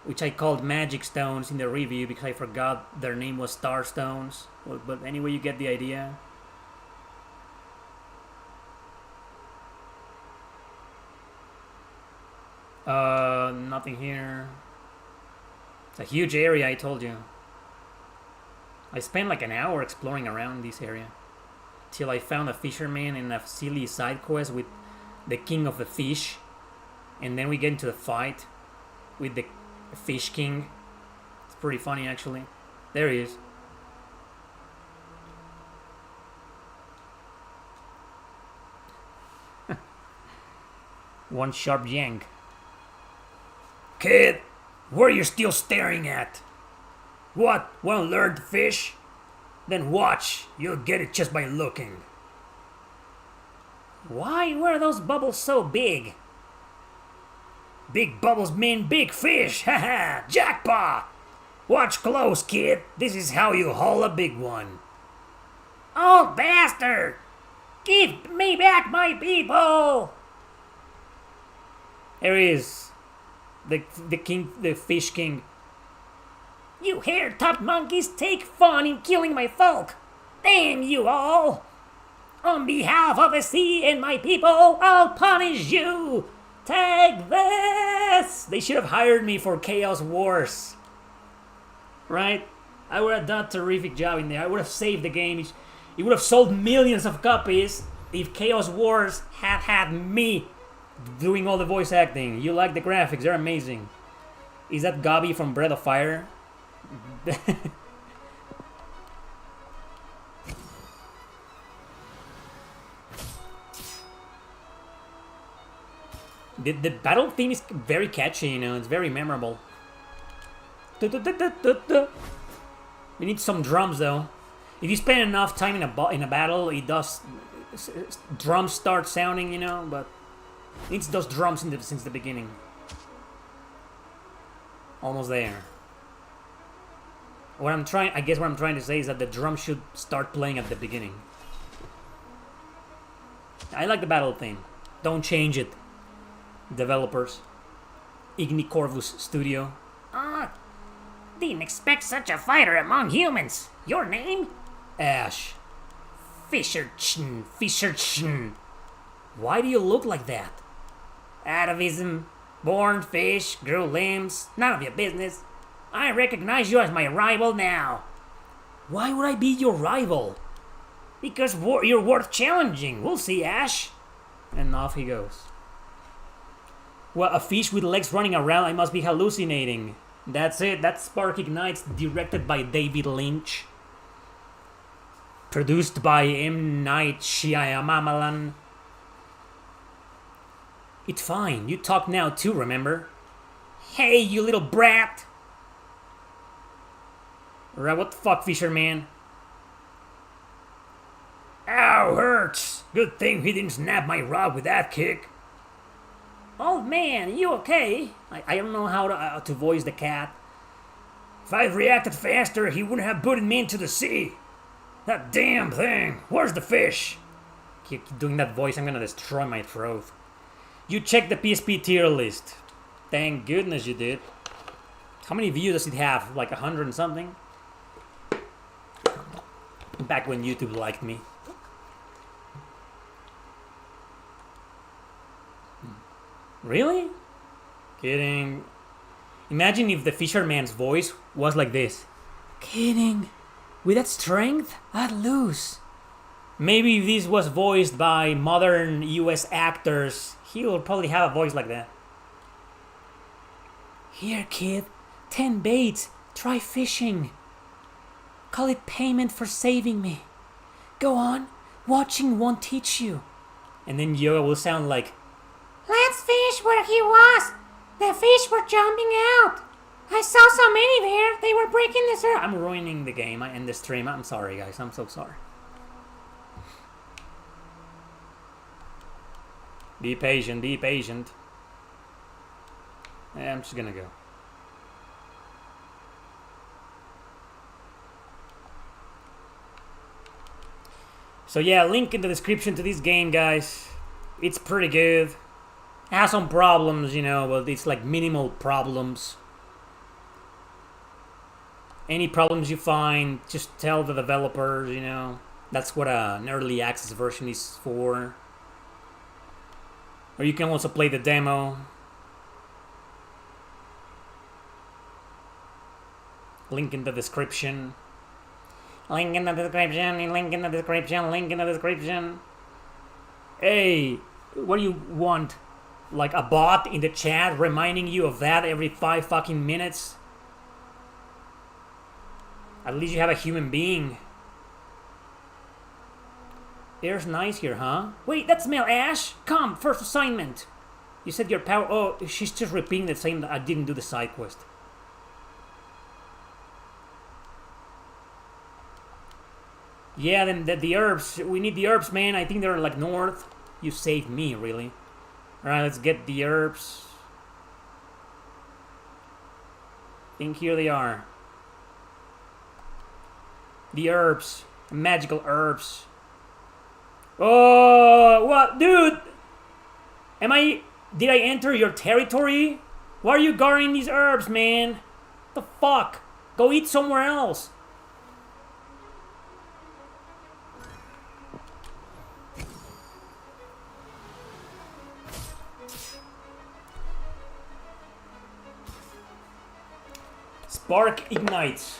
which I called magic stones in the review because I forgot their name was star stones. But anyway, you get the idea. Nothing here. It's a huge area, I told you. I spent like an hour exploring around this area till I found a fisherman and a silly side quest with the king of the fish, and then we get into the fight with the fish king. It's pretty funny actually. There he is. One sharp yank. Kid, what are you still staring at? What, wanna learn to fish? Then watch, you'll get it just by looking. Why were those bubbles so big? Big bubbles mean big fish, haha, jackpot! Watch close, kid, this is how you haul a big one. Oh, bastard! Give me back my people! There he is. The king, the fish king. You hair-topped monkeys take fun in killing my folk. Damn you all! On behalf of the sea and my people, I'll punish you! Take this! They should have hired me for Chaos Wars. Right? I would have done a terrific job in there. I would have saved the game. It would have sold millions of copies if Chaos Wars had me doing all the voice acting. You like the graphics, they're amazing. Is that Gabi from Breath of Fire? The battle theme is very catchy, you know, it's very memorable. We need some drums though. If you spend enough time in a battle, it does drums start sounding, you know, but it needs those drums since the beginning. Almost there. What I'm trying to say is that the drum should start playing at the beginning. I like the battle theme. Don't change it. Developers. Igni Corvus Studio. Didn't expect such a fighter among humans. Your name? Ash. Fisherchen. Why do you look like that? Atavism. Born fish, grew limbs. None of your business. I recognize you as my rival now. Why would I be your rival? Because you're worth challenging. We'll see, Ash. And off he goes. Well, a fish with legs running around, I must be hallucinating. That's it, that's Spark Ignites, directed by David Lynch. Produced by M. Night Shyamalan. It's fine, you talk now too, remember? Hey, you little brat! Right, what the fuck, fisherman? Ow, hurts! Good thing he didn't snap my rod with that kick. Old man, you okay? I don't know how to voice the cat. If I'd reacted faster, he wouldn't have booted me into the sea. That damn thing! Where's the fish? Keep doing that voice, I'm gonna destroy my throat. You checked the PSP tier list. Thank goodness you did. How many views does it have? Like 100 and something? Back when YouTube liked me. Really? Kidding. Imagine if the fisherman's voice was like this. Kidding. With that strength, I'd lose. Maybe if this was voiced by modern US actors, he would probably have a voice like that. Here, kid. 10 baits. Try fishing. Call it payment for saving me. Go on. Watching won't teach you. And then Yoga will sound like, let's fish where he was. The fish were jumping out. I saw so many there. They were breaking the surface. I'm ruining the game and the stream. I'm sorry, guys. I'm so sorry. Be patient. Be patient. I'm just gonna go. So yeah, link in the description to this game, guys. It's pretty good. It has some problems, you know, but it's like minimal problems. Any problems you find, just tell the developers, you know. That's what an early access version is for. Or you can also play the demo. Link in the description. Link in the description, link in the description, link in the description. Hey, what do you want? Like a bot in the chat reminding you of that every 5 fucking minutes? At least you have a human being. Air's nice here, huh? Wait, that smell, Ash! Come, first assignment! You said your power... Oh, she's just repeating the same... I didn't do the side quest. Yeah, then the herbs. We need the herbs, man. I think they're like north. You saved me, really. Alright, let's get the herbs. I think here they are. The herbs. Magical herbs. Oh, what? Dude! Did I enter your territory? Why are you guarding these herbs, man? The fuck? Go eat somewhere else. Spark ignites.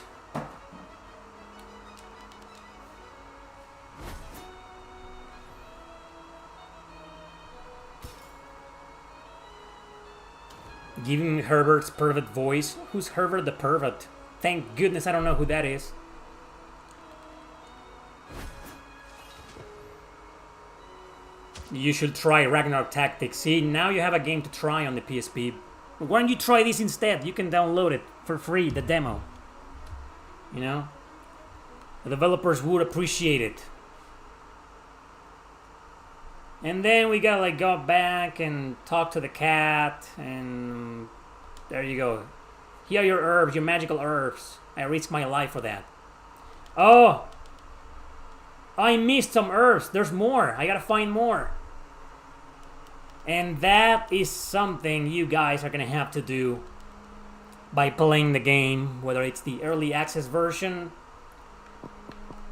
Giving Herbert's pervert voice. Who's Herbert the pervert? Thank goodness I don't know who that is. you should try Ragnarok Tactics. See, now you have a game to try on the PSP. Why don't you try this instead? You can download it for free, the demo. You know? The developers would appreciate it. And then we gotta like go back and talk to the cat, and there you go. Here are your herbs, your magical herbs. I risked my life for that. Oh! I missed some herbs. There's more. I gotta find more. And that is something you guys are gonna have to do by playing the game, whether it's the early access version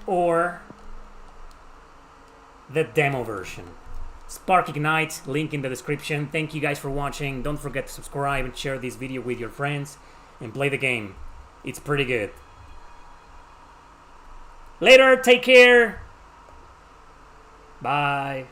or the demo version. Spark Ignite, link in the description. Thank you guys for watching. Don't forget to subscribe and share this video with your friends and play the game. It's pretty good. Later, take care. Bye.